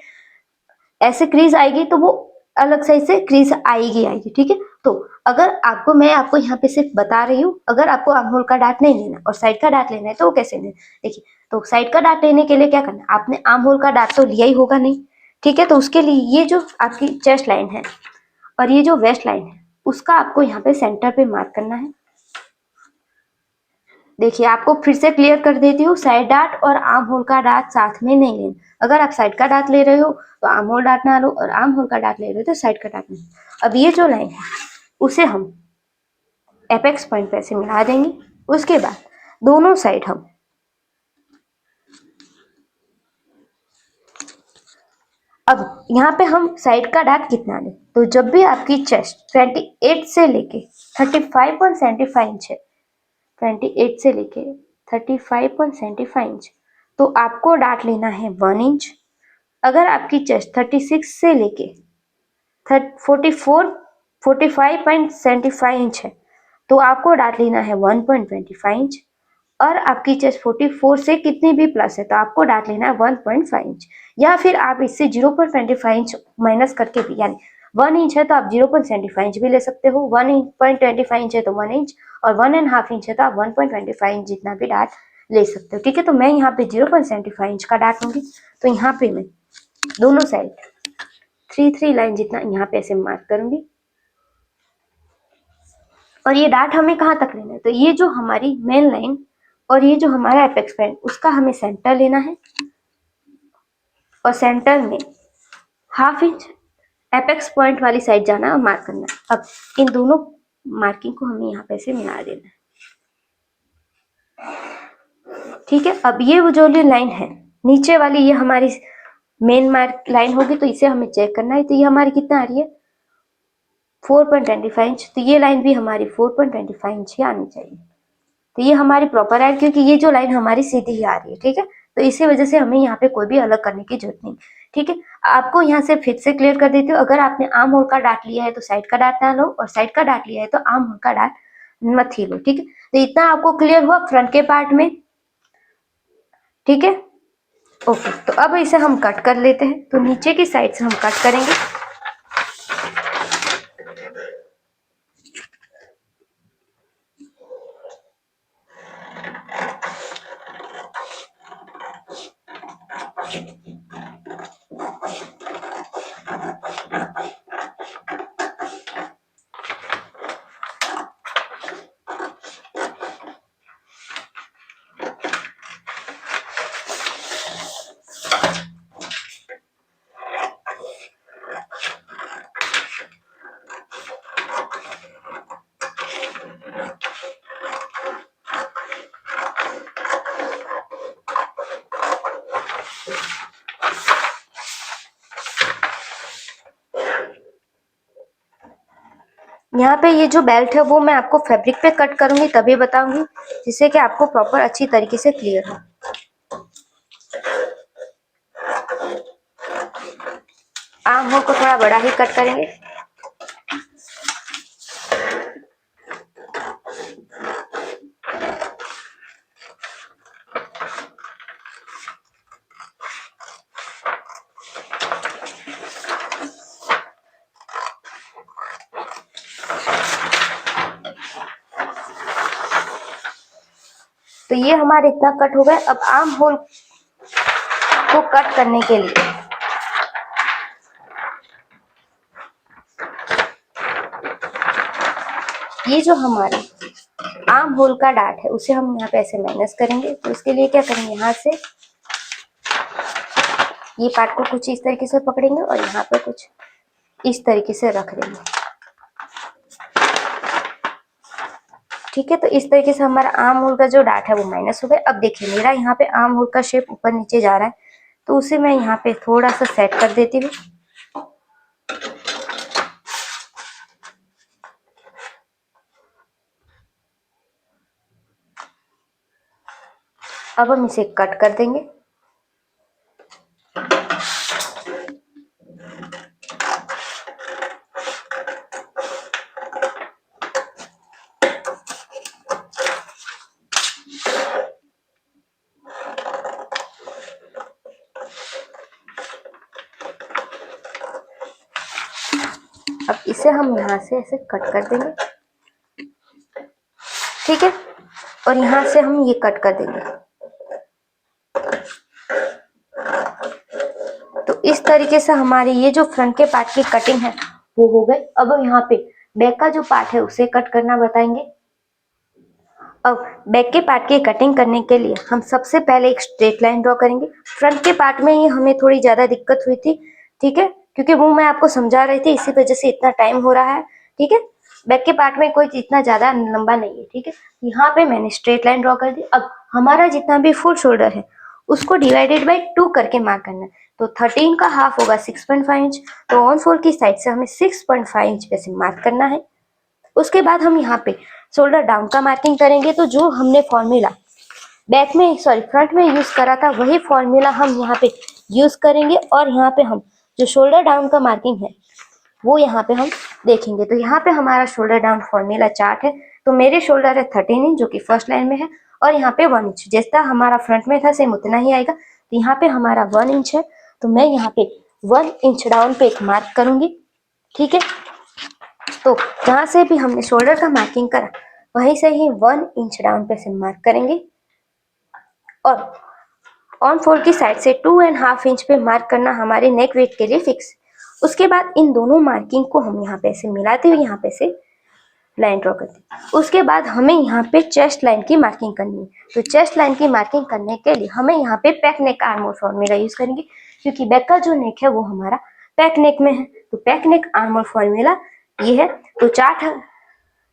ऐसे क्रीज आएगी तो वो अलग साइड से क्रीज आएगी, ठीक है। तो अगर आपको मैं आपको यहाँ पे सिर्फ बता रही हूँ, अगर आपको आर्म होल का डार्ट नहीं लेना और साइड का डार्ट लेना है तो वो कैसे लेना, देखिए। तो साइड का डार्ट लेने के लिए क्या करना है, आपने आर्म होल का डार्ट तो लिया ही होगा नहीं, ठीक है। तो उसके लिए ये जो आपकी चेस्ट लाइन है और ये जो वेस्ट लाइन है उसका आपको यहाँ पे सेंटर पे मार्क करना है। देखिए आपको फिर से क्लियर कर देती हूँ, साइड डार्ट और आर्म होल का डार्ट साथ में नहीं लेना। अगर आप साइड का डार्ट ले रहे हो तो आर्म होल डार्ट ना लो, और आर्म होल का डार्ट ले रहे हो तो साइड का डार्ट नहीं। अब ये जो लाइन है उसे हम एपेक्स पॉइंट पे ऐसे मिला देंगे। उसके बाद दोनों साइड हम अब यहाँ पे हम साइड का डार्ट कितना लें, तो जब भी आपकी चेस्ट 28 से लेके 35.75 इंच है, 28 से लेके 35.75 इंच, तो आपको डार्ट लेना है 1 इंच। अगर आपकी चेस्ट 36 से लेके 45.75 इंच है तो आपको डार्ट लेना है 1.25 इंच। और आपकी चेस्ट 44 से कितनी भी प्लस है तो आपको डार्ट लेना है 1.5 इंच, या फिर आप इससे 0.25 इंच माइनस करके भी, यानी 1 इंच है तो आप 0.75 इंच भी ले सकते हो, 1.25 इंच है तो 1 इंच, और 1.5 इंच है तो आप 1.25 इंच जितना भी डार्ट ले सकते हो। ठीक है, तो मैं यहाँ पे 0.75 इंच का डार्ट लूंगी। तो यहाँ पे मैं दोनों साइड 3 लाइन जितना यहाँ पे ऐसे मार्क करूंगी। और ये डार्ट हमें कहाँ तक लेना है, तो ये जो हमारी मेन लाइन और ये जो हमारा एपेक्स पॉइंट उसका हमें सेंटर लेना है, और सेंटर में 1/2 इंच एपेक्स पॉइंट वाली साइड जाना और मार्क करना है। अब इन दोनों मार्किंग को हमें यहाँ पे से मिला देना है। ठीक है, अब ये वो जो लाइन है नीचे वाली, ये हमारी मेन मार्क लाइन होगी, तो इसे हमें चेक करना है। तो ये हमारी कितना आ रही है 4.25 इंच, तो ये लाइन भी हमारी 4.25 इंच ही आनी चाहिए। तो ये हमारी प्रॉपर है, क्योंकि ये जो लाइन हमारी सीधी ही आ रही है। ठीक है, तो इसी वजह से हमें यहाँ पे कोई भी अलग करने की जरूरत नहीं। ठीक है, आपको यहाँ से फिर से क्लियर कर देती हूँ। अगर आपने आर्म होल का डार्ट लिया है तो साइड का डार्ट ना लो, और साइड का डार्ट लिया है तो आर्म होल का डार्ट मत ही लो। ठीक है, तो इतना आपको क्लियर हुआ फ्रंट के पार्ट में। ठीक है, ओके, तो अब इसे हम कट कर लेते हैं। तो नीचे की साइड से हम कट करेंगे। यहाँ पे ये जो बेल्ट है वो मैं आपको फैब्रिक पे कट करूंगी तभी बताऊंगी, जिससे कि आपको प्रॉपर अच्छी तरीके से क्लियर हो। आर्म होल को थोड़ा बड़ा ही कट करेंगे। तो ये हमारे इतना कट हो गए। अब आर्म होल को कट करने के लिए ये जो हमारा आर्म होल का डार्ट है उसे हम यहाँ पे ऐसे माइनस करेंगे। तो इसके लिए क्या करेंगे, यहाँ से ये पार्ट को कुछ इस तरीके से पकड़ेंगे और यहाँ पे कुछ इस तरीके से रख देंगे। ठीक है, तो इस तरीके से हमारा आर्म होल का जो डार्ट है वो माइनस हो गया। अब देखिए मेरा यहाँ पे आर्म होल का शेप ऊपर नीचे जा रहा है, तो उसे मैं यहाँ पे थोड़ा सा सेट कर देती हूँ। अब हम इसे कट कर देंगे। अब इसे हम यहाँ से ऐसे कट कर देंगे। ठीक है, और यहाँ से हम ये कट कर देंगे। तो इस तरीके से हमारी ये जो फ्रंट के पार्ट की कटिंग है वो हो गई। अब हम यहाँ पे बैक का जो पार्ट है उसे कट करना बताएंगे। अब बैक के पार्ट की कटिंग करने के लिए हम सबसे पहले एक स्ट्रेट लाइन ड्रॉ करेंगे। फ्रंट के पार्ट में ही हमें थोड़ी ज्यादा दिक्कत हुई थी। ठीक है, क्योंकि वो मैं आपको समझा रही थी, इसी वजह से इतना टाइम हो रहा है। ठीक है, बैक के पार्ट में कोई इतना ज्यादा लंबा नहीं है। ठीक है, यहाँ पे मैंने स्ट्रेट लाइन ड्रॉ कर दी। अब हमारा जितना भी फुल शोल्डर है उसको डिवाइडेड बाई 2 करके मार्क करना है। तो 13 का हाफ होगा 6.5 इंच। तो ऑन फोल्ड की साइड से हमें 6.5 इंच पे से मार्क करना है। उसके बाद हम यहाँ पे शोल्डर डाउन का मार्किंग करेंगे। तो जो हमने फॉर्मूला बैक में फ्रंट में यूज करा था वही फॉर्मूला हम यहाँ पे यूज करेंगे, और यहाँ पे हम जो शोल्डर डाउन का मार्किंग है वो यहाँ पे हम देखेंगे। तो यहाँ पे हमारा शोल्डर डाउन फॉर्मूला चार्ट है। तो मेरे शोल्डर है 13 इंच जो कि फर्स्ट लाइन में है, और यहाँ पे 1 इंच, जैसा हमारा फ्रंट में था सेम उतना ही आएगा। तो यहाँ पे हमारा 1 इंच है, तो मैं यहाँ पे 1 इंच डाउन पे एक मार्क करूंगी। ठीक है, तो जहां से भी हमने शोल्डर का मार्किंग करा वहीं से ही 1 इंच डाउन पे से मार्क करेंगे और ऑन फोल्ड की साइड से 2.5 इंच पे मार्क करना हमारे नेक वेट के लिए फिक्स। उसके बाद इन दोनों मार्किंग को हम यहाँ पे ऐसे मिलाते हुए यहाँ पे से लाइन ड्रॉ करते हैं। उसके बाद हमें यहाँ पे चेस्ट लाइन की मार्किंग करनी है। तो चेस्ट लाइन की मार्किंग करने के लिए हमें यहाँ पे पैक नेक आर्म होल फॉर्मूला यूज करेंगे, क्योंकि बैक का जो नेक है वो हमारा पैक नेक में है। तो पैक नेक आर्म होल फॉर्मूला ये है। तो चार्ट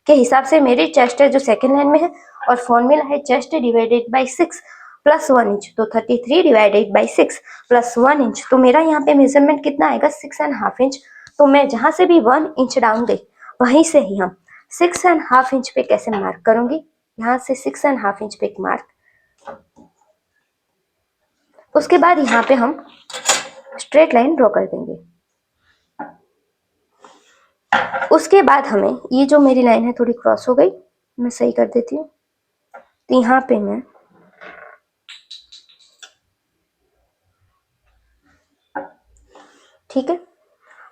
के हिसाब से मेरी चेस्ट है जो सेकेंड लाइन में है और फॉर्मूला है chest divided by 6 plus 1 inch. तो 33 डिवाइडेड बाई 6 प्लस 1 इंच, तो मेरा यहाँ पे मेजरमेंट कितना आएगा 6.5 इंच। तो मैं जहां से भी 1 इंच डाउन गई वहीं से ही हम 6.5 इंच पे कैसे मार्क करूंगी, यहाँ से 6.5 इंच पे एक मार्क। उसके बाद यहाँ पे हम स्ट्रेट लाइन ड्रॉ कर देंगे। उसके बाद हमें ये जो मेरी लाइन है थोड़ी क्रॉस हो गई, मैं सही कर देती हूँ। तो यहाँ पे मैं ठीक है,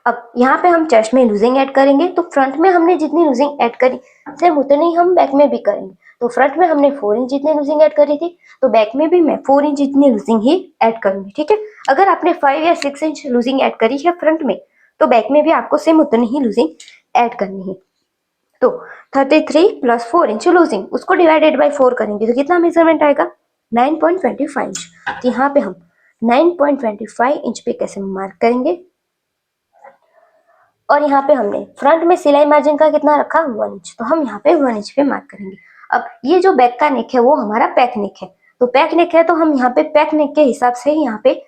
अब यहाँ पे हम चेस्ट में लूजिंग ऐड करेंगे। तो फ्रंट में हमने जितनी लूजिंग ऐड करी सेम उतनी ही हम बैक में भी करेंगे। तो फ्रंट में हमने 4 इंच जितनी लूजिंग ऐड करी थी, तो बैक में भी मैं 4 इंच जितनी लूजिंग ही ऐड करूंगी। ठीक है, अगर आपने 5 या 6 इंच लूजिंग ऐड करी है फ्रंट में, तो बैक में भी आपको सेम उतनी ही लूजिंग ऐड करनी है। तो 33 प्लस 4 इंच लूजिंग, उसको डिवाइडेड बाई 4 करेंगे तो कितना मेजरमेंट आएगा 9.25 इंच। तो यहाँ पे हम 9.25 इंच पे कैसे मार्क करेंगे। और यहाँ पे हमने फ्रंट में सिलाई मार्जिन का कितना रखा 1 इंच, तो हम यहाँ पे 1 इंच पे मार्क करेंगे। अब ये जो बैक का नेक है वो हमारा पैक नेक है। तो पैक नेक है तो हम यहाँ पे पैक नेक के हिसाब से ही यहाँ पे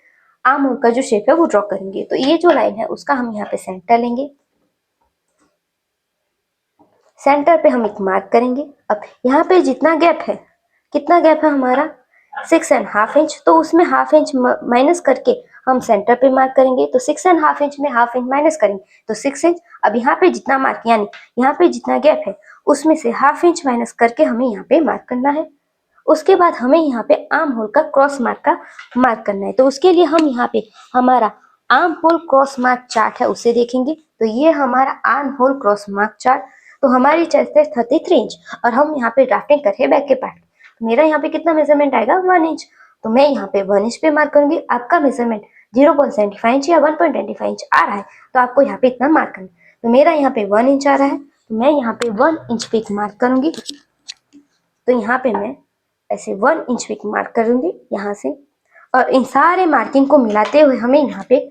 आर्म होल का जो शेप है वो ड्रॉ करेंगे। तो ये जो लाइन है उसका हम यहाँ पे सेंटर लेंगे, सेंटर पे हम एक मार्क करेंगे। अब यहाँ पे जितना गैप है, कितना गैप है हमारा 6.5 इंच, तो उसमें हाफ इंच माइनस करके हम सेंटर पे मार्क करेंगे। तो 6.5 इंच में हाफ इंच माइनस करेंगे तो 6 इंच। अब यहाँ पे जितना मार्क यानी यहाँ पे जितना गैप है उसमें से हाफ इंच माइनस करके हमें यहाँ पे मार्क करना है। उसके बाद हमें यहाँ पे आर्म होल का क्रॉस मार्क का मार्क करना है। तो उसके लिए हम यहाँ पे हमारा arm hole cross mark chart है उसे देखेंगे। तो ये हमारा arm hole cross mark chart. तो हमारी चेस्ट है 33 इंच और हम यहाँ पे ड्राफ्टिंग कर रहे हैं बैक के पार्ट। तो मेरा यहाँ पे कितना मेजरमेंट आएगा 1 इंच। तो मैं यहाँ पे 1 इंच पे मार्क करूंगी। आपका मेजरमेंट 0.75 इंच या 1.25 इंच आ रहा है तो आपको यहाँ पे इतना मार्क करना है। तो मेरा यहाँ पे 1 इंच आ रहा है तो मैं यहाँ पे 1 इंच पे मार्क करूंगी। तो यहाँ पे मैं ऐसे 1 इंच पे मार्क करूंगी यहाँ से, और इन सारे मार्किंग को मिलाते हुए हमें यहाँ पे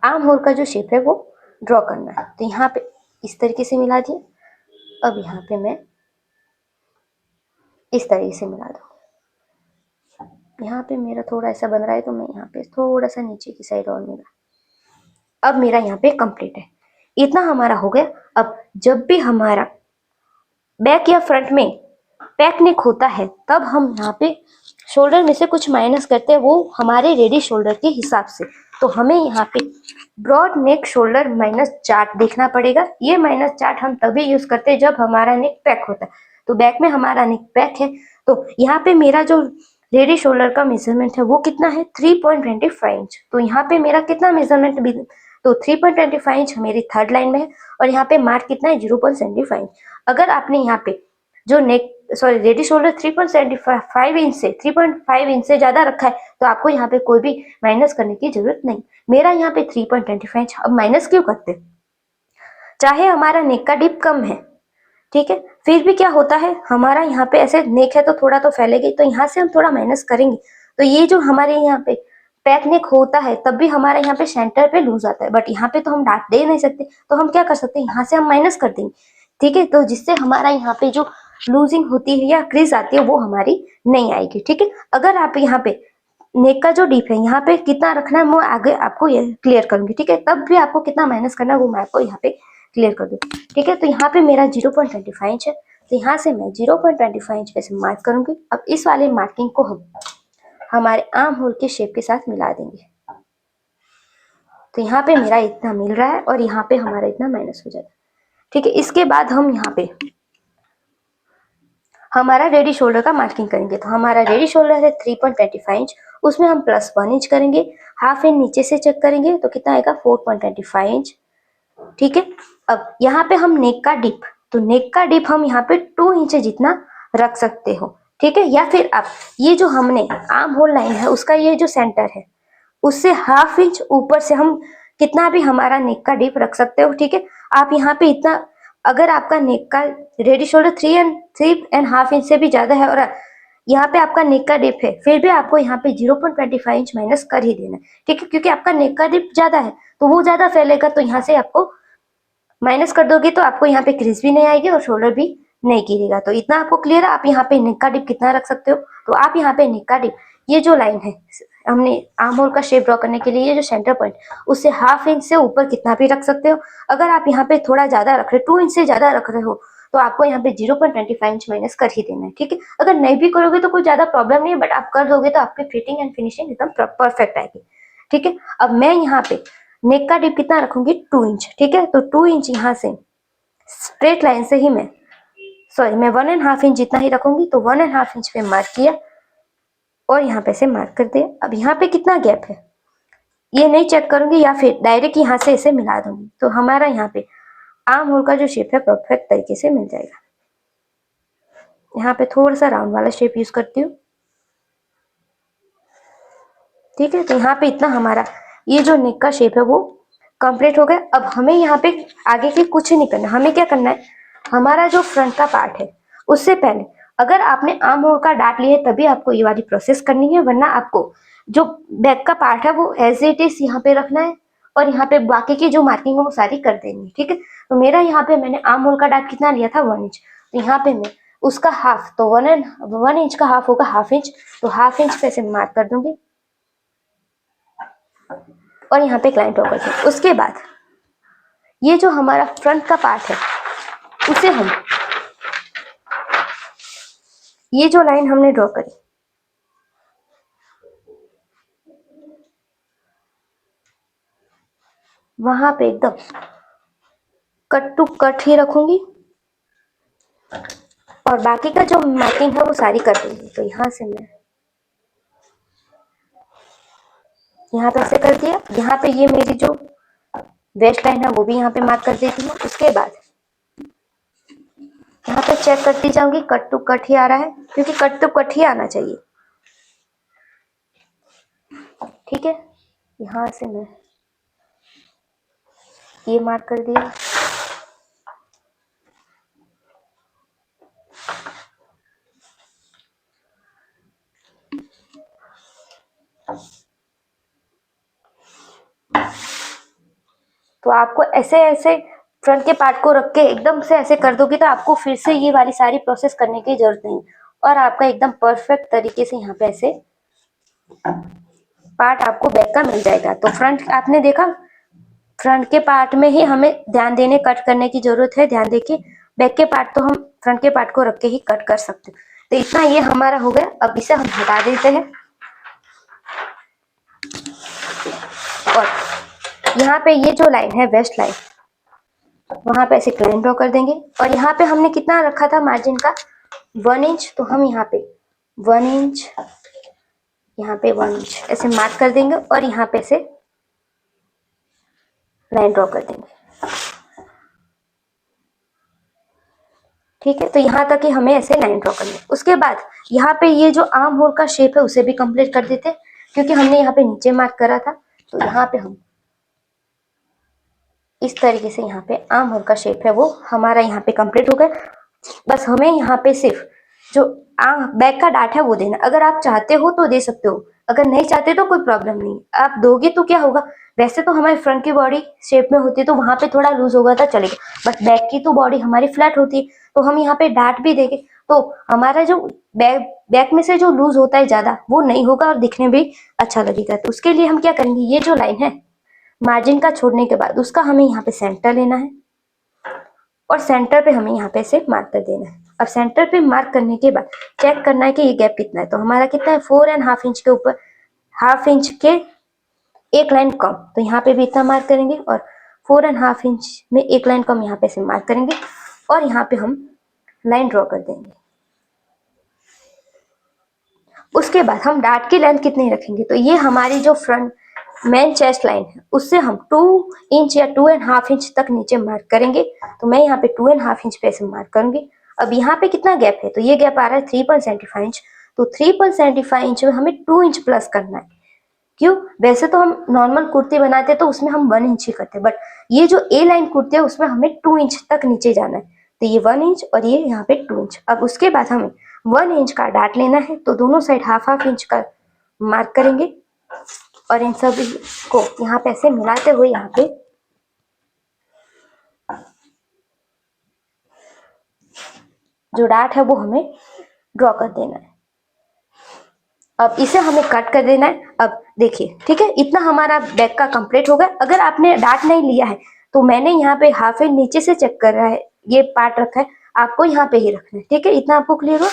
आर्म होल का जो शेप है वो ड्रॉ करना है। तो यहाँ पे इस तरीके से मिला दिया। अब यहाँ पे मैं इस तरीके से मिला दूँ। यहाँ पे मेरा थोड़ा ऐसा बन रहा है तो मैं यहाँ पे थोड़ा सा नीचे की साइड और मिला। अब मेरा यहाँ पे कंप्लीट है, इतना हमारा हो गया। अब जब भी हमारा बैक या फ्रंट में पैक नेक होता है तब हम यहाँ पे शोल्डर में से कुछ माइनस करते हैं, वो हमारे रेडी शोल्डर के हिसाब से। तो हमें यहाँ पे broad neck shoulder minus chart देखना पड़ेगा। ये माइनस चार्ट हम तभी यूज करते हैं जब हमारा नेक पैक होता है। तो बैक में हमारा नेक पैक है तो यहाँ पे मेरा जो रेडी शोल्डर का मेजरमेंट है वो कितना है 3.25 इंच। तो यहाँ पे मेरा कितना मेजरमेंट भी, तो 3.25 इंच मेरी थर्ड लाइन में है और यहाँ पे मार्क कितना है 0.75 इंच। अगर आपने यहाँ पे जो नेक रेडी शोल्डर 3.75 इंच से 3.5 इंच से ज्यादा रखा है तो आपको यहाँ पे कोई भी माइनस करने की जरूरत नहीं। मेरा यहाँ पे 3.25 इंच, अब माइनस क्यों करते, चाहे हमारा नेक का डिप कम है, ठीक है, फिर भी क्या होता है हमारा यहाँ पे ऐसे नेक है तो थोड़ा तो फैलेगी, तो यहाँ से हम थोड़ा माइनस करेंगे। तो ये जो हमारे यहाँ पे पैक नेक होता है तब भी हमारा यहाँ पे सेंटर पे लूज आता है, बट यहाँ पे तो हम डाट दे नहीं सकते, तो हम क्या कर सकते हैं यहाँ से हम माइनस कर देंगे। ठीक है, तो जिससे हमारा यहाँ पे जो लूजिंग होती है या क्रीज आती है वो हमारी नहीं आएगी। ठीक है, अगर आप यहाँ पे नेक का जो डीप है यहाँ पे कितना रखना है मैं आगे आपको ये क्लियर करूंगी। ठीक है, तब भी आपको कितना माइनस करना है वो मैं आपको यहाँ पे क्लियर कर दूँ। ठीक है, तो यहाँ पे मेरा 0.25 इंच है तो यहाँ से मैं 0.25 इंच पे से मार्क करूंगी। अब इस वाले मार्किंग को हम हमारे आर्म होल के शेप के साथ मिला देंगे। तो यहाँ पे मेरा इतना मिल रहा है और यहाँ पे हमारा इतना माइनस हो जाता है। ठीक है, इसके बाद हम यहाँ पे हमारा रेडी शोल्डर का मार्किंग करेंगे। तो हमारा रेडी शोल्डर है 3.25 इंच, उसमें हम +1 इंच करेंगे, हाफ इंच नीचे से चेक करेंगे तो कितना आएगा 4.25 इंच। ठीक है। अब यहाँ पे हम नेक का डिप, तो नेक का डिप हम यहाँ पे 2 इंच जितना रख सकते हो। ठीक है। या फिर आप ये जो हमने आर्म होल लाइन है उसका ये जो सेंटर है उससे हाफ इंच ऊपर से हम कितना भी हमारा नेक का डिप रख सकते हो। ठीक है। आप यहाँ पे इतना, अगर आपका नेक का रेडी शोल्डर 3.5 इंच से भी ज्यादा है और यहाँ पे आपका नेक का डिप है, फिर भी आपको यहाँ पे 0.25 इंच माइनस कर ही देना है। ठीक है। क्योंकि आपका नेक का डिप ज्यादा है तो वो ज्यादा फैलेगा, तो यहाँ से आपको माइनस कर दोगे तो आपको यहाँ पे क्रीज भी नहीं आएगी और शोल्डर भी नहीं गिरेगा। तो इतना आपको क्लियर है। आप यहाँ पे नेक का डिप कितना रख सकते हो, तो आप यहाँ पे नेक का डिप, ये जो लाइन है हमने आर्म होल का शेप ड्रॉ करने के लिए, ये जो सेंटर पॉइंट उससे हाफ इंच से ऊपर कितना भी रख सकते हो। अगर आप यहाँ पे थोड़ा ज्यादा रख रहे हो, 2 इंच से ज्यादा रख रहे हो, तो आपको यहाँ पे 0.25 इंच माइनस कर ही देना है। ठीक है। अगर नहीं भी करोगे तो कोई ज्यादा प्रॉब्लम नहीं है, बट आप कर दोगे तो आपकी फिटिंग एंड फिनिशिंग एकदम परफेक्ट आएगी। ठीक है। अब मैं यहाँ पे नेक का डिप कितना रखूंगी, 2 इंच। ठीक है। तो 2 इंच यहाँ से स्ट्रेट लाइन से ही मैं 1.5 इंच जितना ही रखूंगी, तो 1.5 इंच पे मार्क किया और यहाँ पे से मार्क कर दिया। अब यहाँ पे कितना गैप है ये नहीं चेक करूंगी, या फिर डायरेक्ट यहाँ से इसे मिला दूंगी, तो हमारा यहाँ पे आर्म होल का जो शेप है परफेक्ट तरीके से मिल जाएगा। यहाँ पे थोड़ा सा राउंड वाला शेप यूज करती हूँ। ठीक है। तो यहाँ पे इतना हमारा ये जो नेक का शेप है वो कंप्लीट हो गया। अब हमें यहाँ पे आगे की कुछ नहीं करना, हमें क्या करना है, हमारा जो फ्रंट का पार्ट है उससे पहले, अगर आपने आर्म होल का डाट लिया है तभी आपको ये वाली प्रोसेस करनी है, वरना आपको जो बैक का पार्ट है वो एज इट इज यहाँ पे रखना है और यहाँ पे बाकी की जो मार्किंग है वो सारी कर देनी है। ठीक है। तो मेरा यहाँ पे मैंने आर्म होल का डाट कितना लिया था, 1 इंच, तो यहाँ पे मैं उसका हाफ, तो 1 इंच का हाफ होगा हाफ इंच, तो हाफ इंच पे से मार्क कर दूंगी और यहाँ पे क्लाइंट ड्रॉ करते हैं। उसके बाद ये जो हमारा फ्रंट का पार्ट है उसे हम, ये जो लाइन हमने ड्रॉ करी वहां पे एकदम कट टू कट ही रखूंगी और बाकी का जो मार्किंग है वो सारी कर दूंगी। तो यहाँ से मैं यहाँ पे ऐसे कर दिया, यहाँ पे ये मेरी जो वेस्ट लाइन है वो भी यहाँ पे मार्क कर देती हूँ। उसके बाद यहाँ पे चेक करती जाऊंगी कट टू कट ही आ रहा है, क्योंकि कट टू कट ही आना चाहिए। ठीक है। यहाँ से मैं ये मार्क कर दिया, तो आपको ऐसे ऐसे फ्रंट के पार्ट को रख के एकदम से ऐसे कर दोगे तो आपको फिर से ये वाली सारी प्रोसेस करने की जरूरत नहीं, और आपका एकदम परफेक्ट तरीके से यहाँ पे ऐसे पार्ट आपको बैक का मिल जाएगा। तो फ्रंट आपने देखा, फ्रंट के पार्ट में ही हमें ध्यान देने कट करने की जरूरत है, ध्यान देके बैक के पार्ट तो हम फ्रंट के पार्ट को रख के ही कट कर सकते हैं। तो इतना ये हमारा हो गया। अब इसे हम हटा देते हैं और यहाँ पे ये जो लाइन है वेस्ट लाइन, वहां पे ऐसे लाइन ड्रॉ कर देंगे और यहाँ पे हमने कितना रखा था मार्जिन का, 1 इंच, तो हम यहाँ पे 1 इंच, यहाँ पे 1 इंच ऐसे मार्क कर देंगे और यहाँ पे ऐसे लाइन ड्रॉ कर देंगे। ठीक है। तो यहाँ तक ही हमें ऐसे लाइन ड्रॉ करनी है। उसके बाद यहाँ पे ये जो आर्म होल का शेप है उसे भी कंप्लीट कर देते हैं, क्योंकि हमने यहाँ पे नीचे मार्क करा था। तो यहाँ पे हम इस तरीके से यहाँ पे आर्म होल का शेप है वो हमारा यहाँ पे कंप्लीट हो गया। बस हमें यहाँ पे सिर्फ जो बैक का डाट है वो देना। अगर आप चाहते हो तो दे सकते हो, अगर नहीं चाहते तो कोई प्रॉब्लम नहीं। आप दोगे तो क्या होगा, वैसे तो हमारी फ्रंट की बॉडी शेप में होती है तो वहां पे थोड़ा लूज होगा तो चलेगा, बट बैक की तो बॉडी हमारी फ्लैट होती है, तो हम यहाँ पे डाट भी देंगे तो हमारा जो बैक में से जो लूज होता है ज्यादा वो नहीं होगा और दिखने भी अच्छा लगेगा। तो उसके लिए हम क्या करेंगे, ये जो लाइन है मार्जिन का छोड़ने के बाद उसका हमें यहाँ पे सेंटर लेना है और सेंटर पे हमें यहाँ पे से मार्क कर देना है। अब सेंटर पे मार्क करने के बाद चेक करना है कि ये गैप कितना है। तो हमारा कितना है, 4.5 इंच के ऊपर हाफ इंच के एक लाइन कम, तो यहाँ पे भी इतना मार्क करेंगे और 4.5 इंच में एक लाइन कम यहाँ पे से मार्क करेंगे और यहाँ पे हम लाइन ड्रॉ कर देंगे। उसके बाद हम डार्ट की लेंथ कितनी रखेंगे, तो ये हमारी जो फ्रंट मेन चेस्ट लाइन है उससे हम 2 इंच या 2.5 इंच तक नीचे मार्क करेंगे। तो मैं यहाँ पे 2.5 इंच पे ऐसे मार्क करूंगी। अब यहाँ पे कितना गैप है, तो ये गैप आ रहा है 3.75 इंच। तो 3.75 इंच में हमें 2 इंच प्लस करना है। क्यों, वैसे तो हम नॉर्मल कुर्ती बनाते तो उसमें हम 1 इंच ही करते, बट ये जो ए लाइन कुर्ती है उसमें हमें 2 इंच तक नीचे जाना है। तो ये 1 इंच और ये यहाँ पे 2 इंच। अब उसके बाद हमें 1 इंच का डार्ट लेना है, तो दोनों साइड हाफ हाफ इंच का मार्क करेंगे और इन सभी को यहाँ पे ऐसे मिलाते हुए यहाँ पे जो डार्ट है वो हमें ड्रॉ कर देना है। अब इसे हमें कट कर देना है। अब देखिए, ठीक है, इतना हमारा बैक का कंप्लीट होगा। अगर आपने डार्ट नहीं लिया है तो मैंने यहाँ पे हाफ इंच नीचे से चेक कर रहा है, ये पार्ट रखा है, आपको यहाँ पे ही रखना है। ठीक है, इतना आपको क्लियर हो।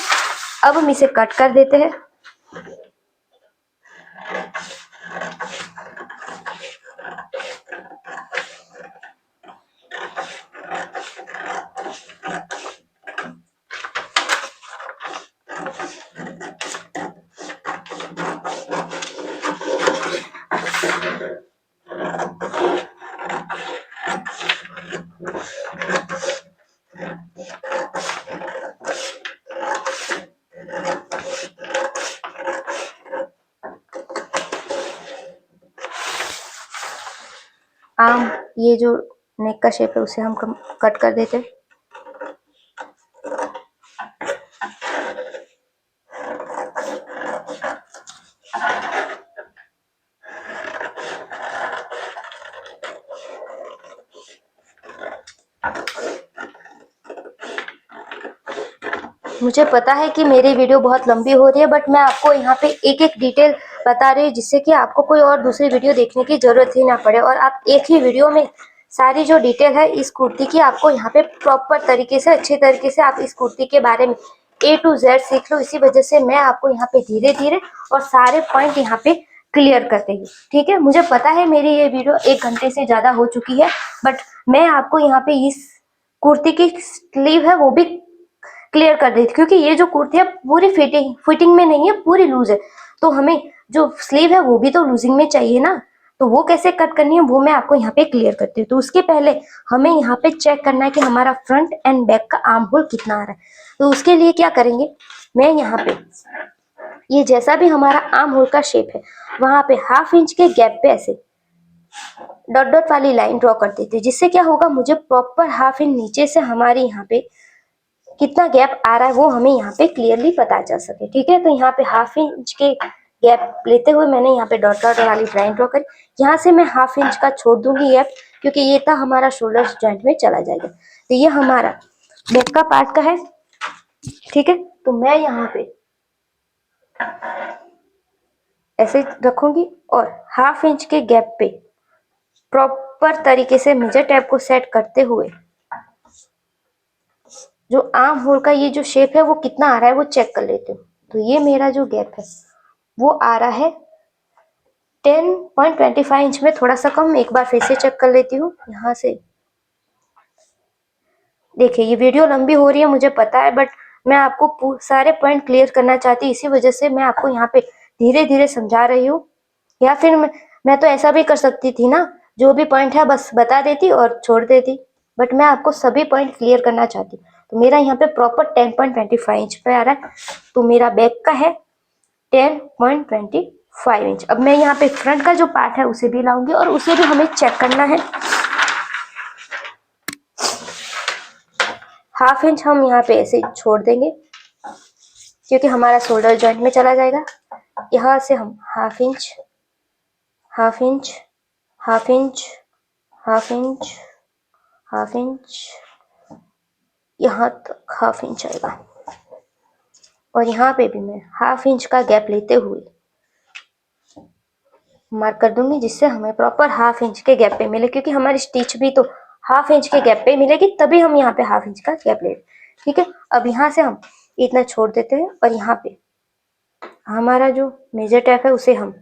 अब हम इसे कट कर देते हैं। ये जो नेक का शेप है उसे हम कट कर देते हैं। मुझे पता है कि मेरी वीडियो बहुत लंबी हो रही है, बट मैं आपको यहाँ पे एक एक डिटेल बता रही हूँ जिससे कि आपको कोई और दूसरी वीडियो देखने की जरूरत ही ना पड़े और आप एक ही वीडियो में सारी जो डिटेल है इस कुर्ती की आपको यहाँ पे प्रॉपर तरीके से, अच्छे तरीके से आप इस कुर्ती के बारे में A to Z सीख लो। इसी वजह से मैं आपको यहाँ पे धीरे धीरे और सारे पॉइंट यहाँ पे क्लियर करते हैं। ठीक है, मुझे पता है मेरी ये वीडियो 1 घंटे से ज्यादा हो चुकी है, बट मैं आपको यहाँ पे इस कुर्ती की स्लीव है वो भी क्लियर कर दी थी, क्योंकि ये जो कुर्ती है पूरी फिटिंग में नहीं है, पूरी लूज है। तो हमें जो स्लीव है वो भी तो लूजिंग में चाहिए ना, तो वो कैसे कट करनी है वो मैं आपको यहाँ पे क्लियर करती हूँ। तो उसके पहले हमें यहाँ पे चेक करना है कि हमारा फ्रंट एंड बैक का आर्म होल कितना आ रहा है। तो उसके लिए क्या करेंगे, मैं यहाँ पे ये जैसा भी हमारा आर्म होल का शेप है वहां पे हाफ इंच के गैप पे ऐसे डॉट डॉट वाली लाइन ड्रॉ कर देती हूँ, जिससे क्या होगा, मुझे प्रॉपर हाफ इंच नीचे से हमारे यहाँ पे कितना गैप आ रहा है वो हमें यहाँ पे क्लियरली पता चल सके। ठीक है, तो यहाँ पे हाफ इंच के गैप लेते हुए मैंने यहाँ पे डॉट डॉट वाली लाइन ड्रॉ करी। यहाँ से मैं हाफ इंच का छोड़ दूंगी गैप, क्योंकि ये था हमारा शोल्डर जॉइंट में चला जाएगा। तो ये हमारा बैक का पार्ट का है। ठीक है, तो मैं यहाँ पे ऐसे रखूंगी और हाफ इंच के गैप पे प्रॉपर तरीके से मेजर टेप को सेट करते हुए जो आर्म होल का ये जो शेप है वो कितना आ रहा है वो चेक कर लेती हूँ। तो ये मेरा जो गैप है वो आ रहा है 10.25 इंच में, थोड़ा सा कम। एक बार फिर से चेक कर लेती हूँ यहाँ से। देखिए, ये वीडियो लंबी हो रही है मुझे पता है, बट मैं आपको सारे पॉइंट क्लियर करना चाहती हूँ, इसी वजह से मैं आपको यहाँ पे धीरे धीरे समझा रही हूँ। या फिर मैं तो ऐसा भी कर सकती थी ना, जो भी पॉइंट है बस बता देती और छोड़ देती, बट मैं आपको सभी पॉइंट क्लियर करना चाहती हूँ। तो मेरा यहाँ पे प्रॉपर 10.25 इंच पे आ रहा है। तो मेरा बैक का है 10.25 इंच। अब मैं यहाँ पे फ्रंट का जो पार्ट है उसे भी लाऊंगी और उसे भी हमें चेक करना है। हाफ इंच हम यहाँ पे ऐसे छोड़ देंगे क्योंकि हमारा शोल्डर जॉइंट में चला जाएगा। यहाँ से हम half inch, half inch, half inch, half inch, half inch, यहाँ तक हाफ इंच आएगा और यहाँ पे भी मैं हाफ इंच का गैप लेते हुए मार्क कर दूंगी, जिससे हमें प्रॉपर हाफ इंच के गैप पे मिले, क्योंकि हमारी स्टिच भी तो हाफ इंच के गैप पे मिलेगी, तभी हम यहाँ पे हाफ इंच का गैप ले। ठीक है, अब यहाँ से हम इतना छोड़ देते हैं और यहाँ पे हमारा जो मेजर टेप है उसे हम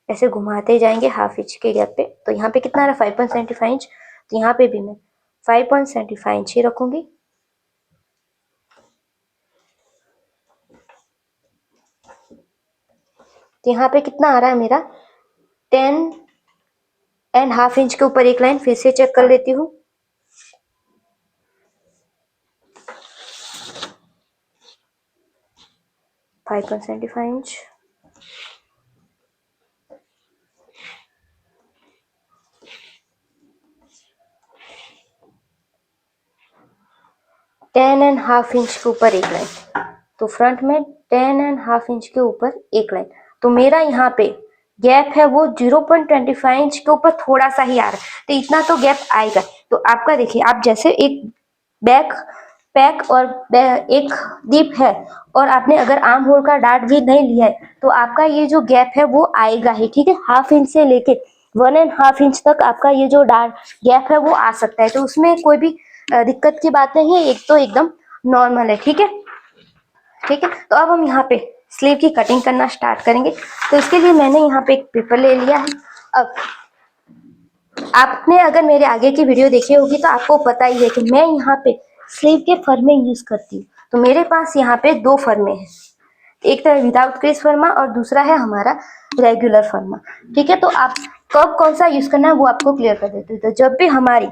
ऐसे घुमाते जाएंगे हाफ इंच के गैप पे। तो यहाँ पे कितना आ रहा है 5.75 इंच, तो यहाँ पे भी मैं 5.75 इंच ही रखूंगी। तो यहाँ पे कितना आ रहा है मेरा 10.5 इंच के ऊपर एक लाइन, फिर से चेक कर लेती हूँ। 5.75 इंच, 10.5 इंच के ऊपर एक लाइन, तो फ्रंट में 10.5 इंच के ऊपर एक लाइन, तो मेरा यहाँ पे गैप है वो 0.25 इंच के ऊपर थोड़ा सा ही आ रहा है, तो इतना तो गैप आएगा। तो आपका देखिए, आप जैसे एक बैक पैक और एक दीप है और आपने अगर आर्म होल का डार्ट भी नहीं लिया है तो आपका ये जो गैप है वो आएगा ही, ठीक है। 1/2 इंच से लेके 1.5 इंच तक आपका ये जो डार्ट गैप है वो आ सकता है, तो उसमें कोई भी दिक्कत की बात नहीं है, एक तो एकदम नॉर्मल है, ठीक है। ठीक है, तो अब हम यहाँ पे स्लीव की कटिंग करना स्टार्ट करेंगे। तो इसके लिए मैंने यहाँ पे एक पेपर ले लिया है। अब आपने अगर मेरे आगे की वीडियो देखी होगी तो आपको पता ही है कि मैं यहाँ पे स्लीव के फर्मे यूज करती हूँ। तो मेरे पास यहाँ पे 2 फर्मे हैं, एक तो विदाउट क्रीज फर्मा और दूसरा है हमारा रेगुलर फर्मा, ठीक है। तो आप कब कौन सा यूज करना है वो आपको क्लियर कर देती हूँ। तो जब भी हमारी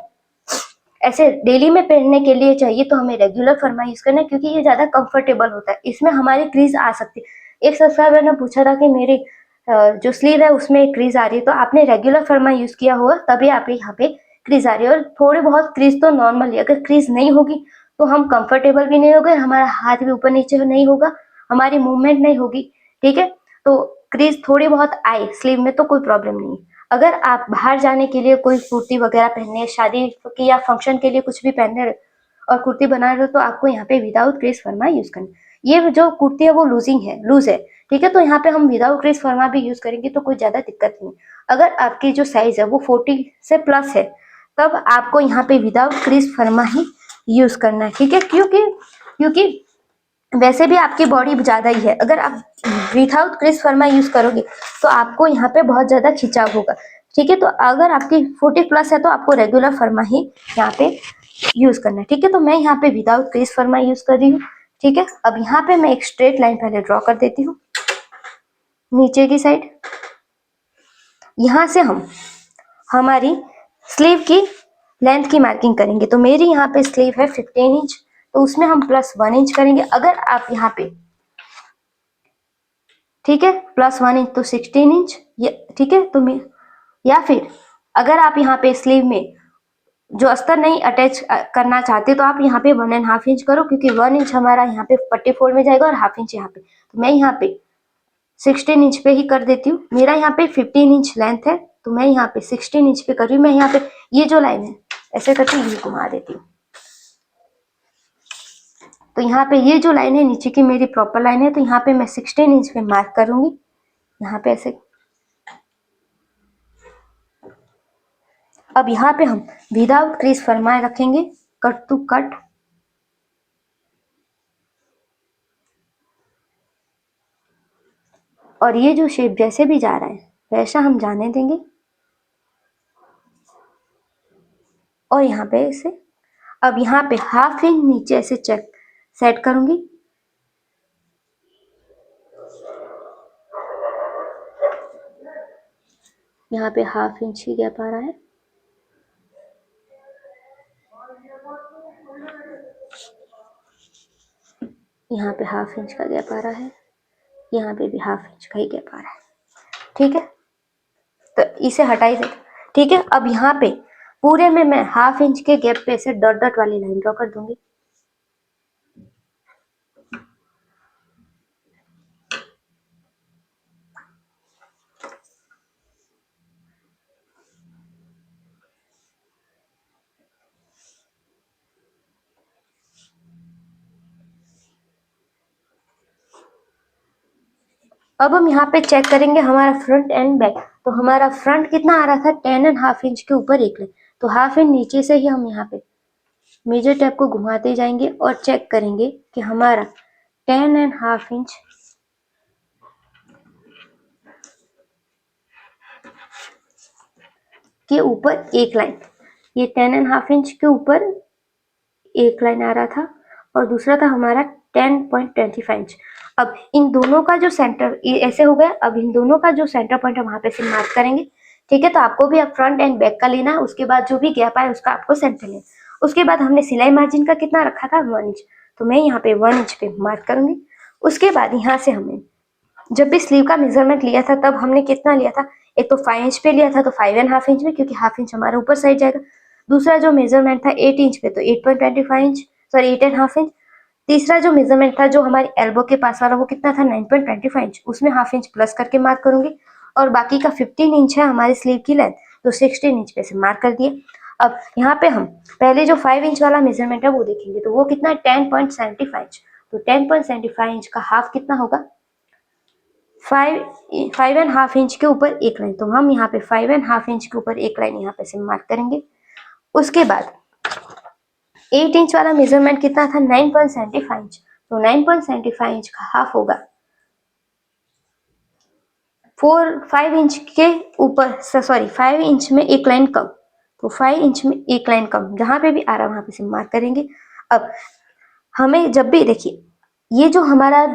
ऐसे डेली में पहनने के लिए चाहिए तो हमें रेगुलर फर्मा यूज करना है, क्योंकि ये ज्यादा कंफर्टेबल होता है, इसमें हमारी क्रीज आ सकती है। एक सब्सक्राइबर ने पूछा था कि मेरे जो स्लीव है उसमें क्रीज आ रही है, तो आपने रेगुलर फर्मा यूज किया होगा तभी आप यहाँ पे क्रीज आ रही है। और थोड़ी बहुत क्रीज तो नॉर्मल है, अगर क्रीज नहीं होगी तो हम कंफर्टेबल भी नहीं होंगे, हमारा हाथ भी ऊपर नीचे नहीं होगा, हमारी मूवमेंट नहीं होगी, ठीक है। तो क्रीज थोड़ी बहुत आए स्लीव में तो कोई प्रॉब्लम नहीं है। अगर आप बाहर जाने के लिए कोई कुर्ती वगैरह पहनने, शादी की या फंक्शन के लिए कुछ भी पहनने और कुर्ती बना रहे हो तो आपको यहाँ पे विदाउट क्रीज फर्मा यूज करना। ये जो कुर्ती है वो लूज है, ठीक है। तो यहाँ पे हम विदाउट क्रीज फर्मा भी यूज करेंगे तो कोई ज्यादा दिक्कत नहीं। अगर आपकी जो साइज है वो 40 से प्लस है तब आपको यहाँ पे विदाउट क्रीज फर्मा ही यूज करना है, ठीक है। क्योंकि वैसे भी आपकी बॉडी ज्यादा ही है, अगर आप विदाउट क्रीज फर्मा यूज करोगे तो आपको यहाँ पे बहुत ज्यादा खिंचाव होगा, ठीक है। तो अगर आपकी 40 प्लस है तो आपको रेगुलर फर्मा ही यहाँ पे यूज करना है, ठीक है। तो मैं यहाँ पे विदाउट क्रीज फर्मा यूज कर रही हूँ, ठीक है। अब यहाँ पे मैं एक स्ट्रेट लाइन पहले ड्रॉ कर देती हूँ नीचे की साइड। यहाँ से हम हमारी स्लीव की लेंथ की मार्किंग करेंगे। तो मेरी यहाँ पे स्लीव है 15 इंच, तो उसमें हम +1 इंच करेंगे। अगर आप यहाँ पे, ठीक है, +1 इंच तो 16 इंच, ठीक है। तो मैं, या फिर अगर आप यहाँ पे स्लीव में जो अस्तर नहीं अटैच करना चाहते तो आप यहाँ पे 1.5 इंच करो, क्योंकि 1 इंच हमारा यहाँ पे पट्टी फोल्ड में जाएगा और 1/2 इंच यहाँ पे। तो मैं यहाँ पे 16 इंच पे ही कर देती हूँ। मेरा यहाँ पे 15 इंच लेंथ है तो मैं यहाँ पे 16 इंच पे कर रही हूँ। मैं यहाँ पे ये जो लाइन है ऐसे करके ये घुमा देती हूँ। तो यहाँ पे ये जो लाइन है नीचे की मेरी प्रॉपर लाइन है, तो यहाँ पे मैं 16 इंच पे मार्क करूंगी, यहाँ पे ऐसे। अब यहाँ पे हम विदाउट क्रीज फरमाए रखेंगे, कट टू कट। और ये जो शेप जैसे भी जा रहा है वैसा हम जाने देंगे। और यहाँ पे ऐसे, अब यहाँ पे 1/2 इंच नीचे ऐसे चेक सेट करूंगी। यहाँ पे 1/2 इंच ही गैप आ रहा है। यहाँ पे 1/2 इंच का गैप आ रहा है, यहाँ पे भी 1/2 इंच का ही गैप आ रहा है, ठीक है। तो इसे हटाई दे, ठीक है। अब यहाँ पे पूरे में मैं 1/2 इंच के गैप पे ऐसे डॉट डॉट वाली लाइन ड्रॉ कर दूंगी। अब हम यहाँ पे चेक करेंगे हमारा फ्रंट एंड बैक। तो हमारा फ्रंट कितना आ रहा था 10.5 इंच के ऊपर एक लाइन, तो 1/2 इंच नीचे से ही हम यहाँ पे मेजर टेप को घुमाते जाएंगे और चेक करेंगे कि हमारा 10.5 इंच के ऊपर एक लाइन, ये 10.5 इंच के ऊपर एक लाइन आ रहा था और दूसरा था हमारा 10.25 इंच। अब इन दोनों का जो सेंटर ऐसे हो गया, अब इन दोनों का जो सेंटर पॉइंट है वहां पे से मार्क करेंगे। ठीक है, तो आपको भी अब फ्रंट एंड बैक का लेना है, उसके बाद जो भी गैप आए उसका आपको सेंटर लेना। उसके बाद हमने सिलाई मार्जिन का कितना रखा था 1 इंच, तो मैं यहाँ पे 1 इंच पे मार्क करूंगी। उसके बाद यहाँ से हमने जब भी स्लीव का मेजरमेंट लिया था तब हमने कितना लिया था, एक तो 5 इंच पे लिया था, तो 5.5 इंच में, क्योंकि हाफ इंच हमारा ऊपर साइड जाएगा। दूसरा जो मेजरमेंट था 8 इंच पे, तो 8.25 इंच, सॉरी 8.5 इंच। तीसरा जो मेजरमेंट था जो हमारे एल्बो के पास वाला, वो कितना था 9.25 इंच, उसमें हाफ इंच प्लस करके मार्क करूंगी। और बाकी का 15 इंच है हमारी स्लीव की लेंथ, तो 16 इंच पे से मार्क कर दिए। अब यहाँ पे हम पहले जो 5 इंच वाला मेजरमेंट है वो देखेंगे, तो वो कितना है 10.75 इंच। तो 10.75 इंच का हाफ कितना होगा 5.5 इंच के ऊपर एक लाइन, तो हम यहाँ पे 5.5 इंच के ऊपर एक लाइन यहाँ पे से मार्क करेंगे। उसके बाद 8 इंच वाला मेजरमेंट कितना था 9.75 इंच, तो 9.75 इंच का हाफ होगा 5 इंच के ऊपर, सॉरी 5 इंच में एक लाइन कम, तो 5 इंच में एक लाइन कम, जहां पे भी आ रहा है वहां पे से मार्क करेंगे। अब हमें जब भी देखिए, ये जो हमारा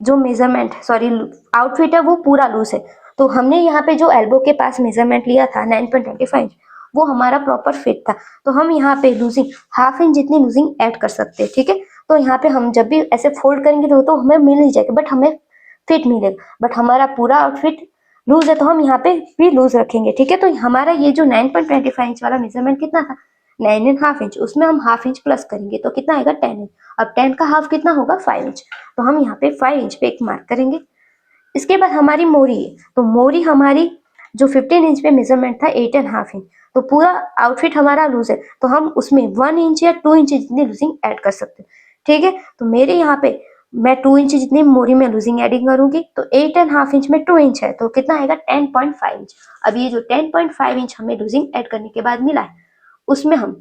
जो मेजरमेंट सॉरी आउटफिट है वो पूरा लूज है, तो हमने यहाँ पे जो एल्बो के पास मेजरमेंट लिया था 9.25 इंच, वो हमारा प्रॉपर फिट था, तो हम यहाँ पे लूजिंग हाफ इंच जितनी लूजिंग ऐड कर सकते हैं। ठीक है, तो यहाँ पे हम जब भी ऐसे फोल्ड करेंगे तो हमें मिल नहीं जाएगा, बट हमें फिट मिलेगा। बट हमारा पूरा आउटफिट लूज है तो हम यहाँ पे भी लूज रखेंगे। ठीक है, तो हमारा ये जो 9.25 इंच वाला मेजरमेंट कितना था 9.5 इंच, उसमें हम हाफ इंच प्लस करेंगे तो कितना आएगा 10 इंच। अब 10 का हाफ कितना होगा 5 इंच, तो हम यहाँ पे 5 इंच पे एक मार्क करेंगे। इसके बाद हमारी मोरी है, तो मोरी हमारी जो 15 इंच पे मेजरमेंट था 8.5 इंच, तो पूरा आउटफिट हमारा लूज है, तो हम उसमें 1 इंच या 2 इंच जितनी लूजिंग ऐड कर सकते हैं। ठीक है, तो मेरे यहाँ पे मैं 2 इंच जितनी मोरी में लूजिंग एडिंग करूंगी, तो 8.5 इंच में 2 इंच है, तो कितना आएगा 10.5 इंच। अब ये जो 10.5 इंच हमें लूजिंग ऐड करने के बाद मिला है, उसमें हम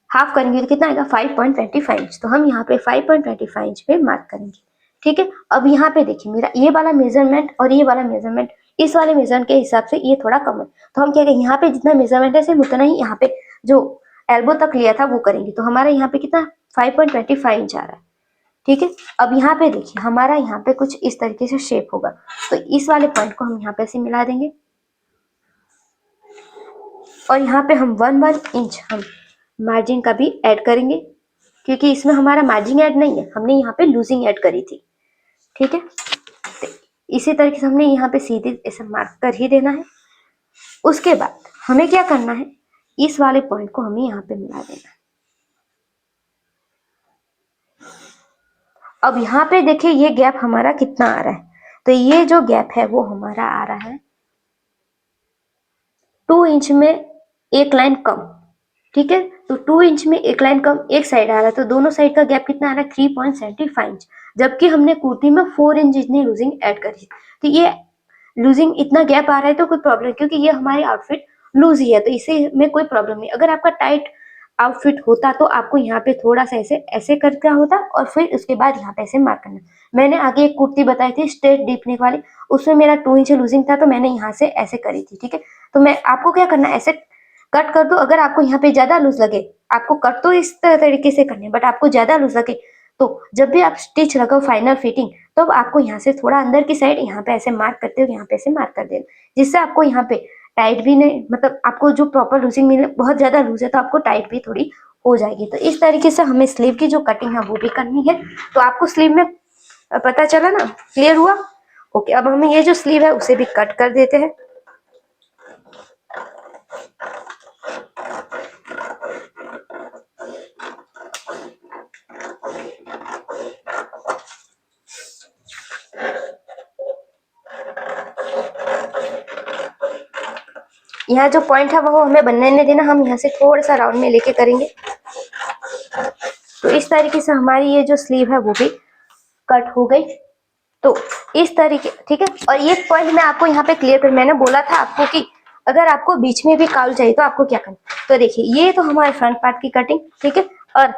हाफ करेंगे तो कितना आएगा 5.25 इंच, तो हम यहाँ पे 5.25 इंच पे मार्क करेंगे। ठीक है, अब यहाँ पे देखिए मेरा ये वाला मेजरमेंट और ये वाला मेजरमेंट इस वाले मेजरमेंट के हिसाब से ये थोड़ा कम है, तो हम क्या करेंगे यहाँ पे जितना मेजरमेंट है सिर्फ उतना ही यहाँ पे जो एल्बो तक लिया था वो करेंगे, तो हमारा यहाँ पे कितना 5.25 इंच आ रहा है। ठीक है, अब यहाँ पे देखिए हमारा यहाँ पे कुछ इस तरीके से शेप होगा, तो इस वाले पॉइंट को हम यहाँ पे से मिला देंगे, और यहाँ पे हम 1 इंच हम मार्जिन का भी ऐड करेंगे, क्योंकि इसमें हमारा मार्जिन ऐड नहीं है, हमने यहाँ पे लूजिंग ऐड करी थी। ठीक है, तो इसी तरीके से हमने यहाँ पे सीधे ऐसा मार्क कर ही देना है। उसके बाद हमें क्या करना है, इस वाले पॉइंट को हमें यहाँ पे मिला देना है। अब यहाँ पे देखिए ये गैप हमारा कितना आ रहा है, तो ये जो गैप है वो हमारा आ रहा है 2 इंच में एक लाइन कम। ठीक है, तो 2 इंच में एक लाइन कम एक साइड आ रहा है, तो दोनों साइड का गैप कितना आ रहा है 3.75 इंच, जबकि हमने कुर्ती में 4 इंच जितनी लूजिंग ऐड करी, तो ये लूजिंग इतना गैप आ रहा है तो कोई प्रॉब्लम, क्योंकि ये हमारी आउटफिट लूज ही है, तो इसे में कोई प्रॉब्लम नहीं। अगर आपका टाइट आउटफिट होता तो आपको यहाँ पे थोड़ा सा ऐसे ऐसे करना होता, और फिर उसके बाद यहाँ पे ऐसे मार्क करना। मैंने आगे एक कुर्ती बताई थी स्ट्रेट डीप नेक वाली, उसमें मेरा 2 इंच लूजिंग था, तो मैंने यहाँ से ऐसे करी थी। ठीक है, तो मैं आपको क्या करना है ऐसे कट कर दो, अगर आपको यहाँ पे ज्यादा लूज लगे, आपको कट तो इस तरीके से करने, बट आपको ज्यादा लूज लगे तो जब भी आप स्टिच लगाओ फाइनल फिटिंग, तो आपको यहाँ से थोड़ा अंदर की साइड यहाँ पे ऐसे मार्क करते हो, यहाँ पे ऐसे मार्क कर देना, जिससे आपको यहाँ पे टाइट भी नहीं, मतलब आपको जो प्रॉपर लूजिंग मिले, बहुत ज्यादा लूज है तो आपको टाइट भी थोड़ी हो जाएगी। तो इस तरीके से हमें स्लीव की जो कटिंग है वो भी करनी है। तो आपको स्लीव में पता चला ना, क्लियर हुआ? ओके, अब हमें ये जो स्लीव है उसे भी कट कर देते हैं। यहाँ जो पॉइंट है वो हमें बनने नहीं देना, हम यहाँ से थोड़ा सा राउंड में लेके करेंगे। तो इस तरीके से हमारी ये जो स्लीव है वो भी कट हो गई। तो इस तरीके, ठीक है, और ये पॉइंट मैं आपको यहाँ पे क्लियर कर, मैंने बोला था आपको कि अगर आपको बीच में भी काउल चाहिए तो आपको क्या करना। तो देखिए ये तो हमारे फ्रंट पार्ट की कटिंग, ठीक है, और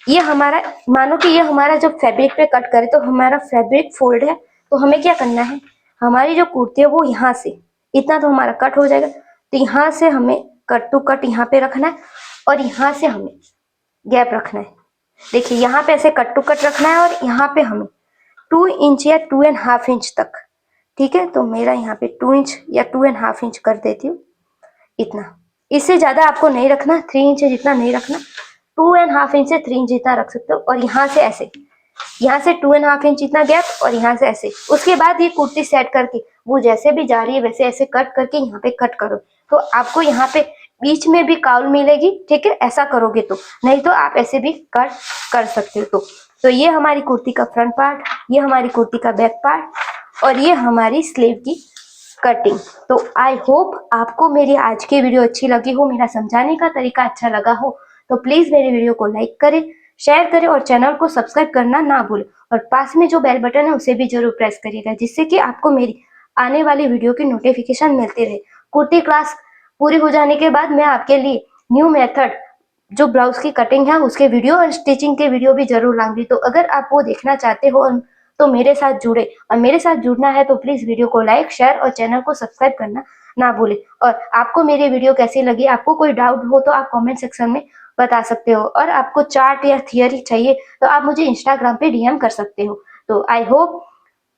ये हमारा, मानो कि ये हमारा जब फैब्रिक पे कट करे तो हमारा फैब्रिक फोल्ड है, तो हमें क्या करना है, हमारी जो कुर्ती है वो यहाँ से इतना तो हमारा कट हो जाएगा, तो यहाँ से हमें कट टू कट यहाँ पे रखना है, और यहाँ से हमें गैप रखना है। देखिए यहाँ पे ऐसे कट टू कट रखना है और यहाँ पे हमें 2 इंच या 2.5 इंच तक, ठीक है। तो मेरा यहाँ पे 2 इंच या 2.5 इंच कर देती हूँ, इतना। इससे ज्यादा आपको नहीं रखना, 3 इंच जितना नहीं रखना, 2.5 इंच से 3 इंच जितना रख सकते हो। और यहाँ से ऐसे, यहाँ से 2.5 इंच इतना गैप और यहाँ से ऐसे। उसके बाद ये कुर्ती सेट करके वो जैसे भी जा रही है वैसे ऐसे कट करके यहाँ पे कट करो, तो आपको यहाँ पे बीच में भी काउल मिलेगी, ठीक है। ऐसा करोगे तो, नहीं तो आप ऐसे भी कट कर सकते हो। तो ये हमारी कुर्ती का फ्रंट पार्ट, ये हमारी कुर्ती का बैक पार्ट और ये हमारी स्लीव की कटिंग। तो आई होप आपको मेरी आज की वीडियो अच्छी लगी हो, मेरा समझाने का तरीका अच्छा लगा हो। तो प्लीज मेरी वीडियो को लाइक करें, शेयर करें और चैनल को सब्सक्राइब करना ना भूलें। और पास में जो बेल बटन है उसे भी जरूर प्रेस करिएगा, जिससे कि आपको मेरी आने वाली वीडियो की नोटिफिकेशन मिलती रहे। कुर्ती क्लास पूरी हो जाने के बाद मैं आपके लिए न्यू मेथड जो ब्लाउज की कटिंग है उसके वीडियो और स्टिचिंग के वीडियो भी जरूर लाऊंगी। तो अगर आप वो देखना चाहते हो तो मेरे साथ जुड़े, और मेरे साथ जुड़ना है तो प्लीज वीडियो को लाइक, शेयर और चैनल को सब्सक्राइब करना ना भूलें। और आपको मेरी वीडियो कैसी लगी, आपको कोई डाउट हो तो आप कमेंट सेक्शन में बता सकते हो। और आपको चार्ट या थियरी चाहिए तो आप मुझे इंस्टाग्राम पे डीएम कर सकते हो। तो आई होप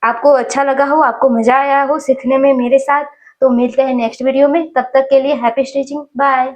आपको अच्छा लगा हो, आपको मजा आया हो सीखने में मेरे साथ। तो मिलते हैं नेक्स्ट वीडियो में, तब तक के लिए हैप्पी स्टिचिंग, बाय।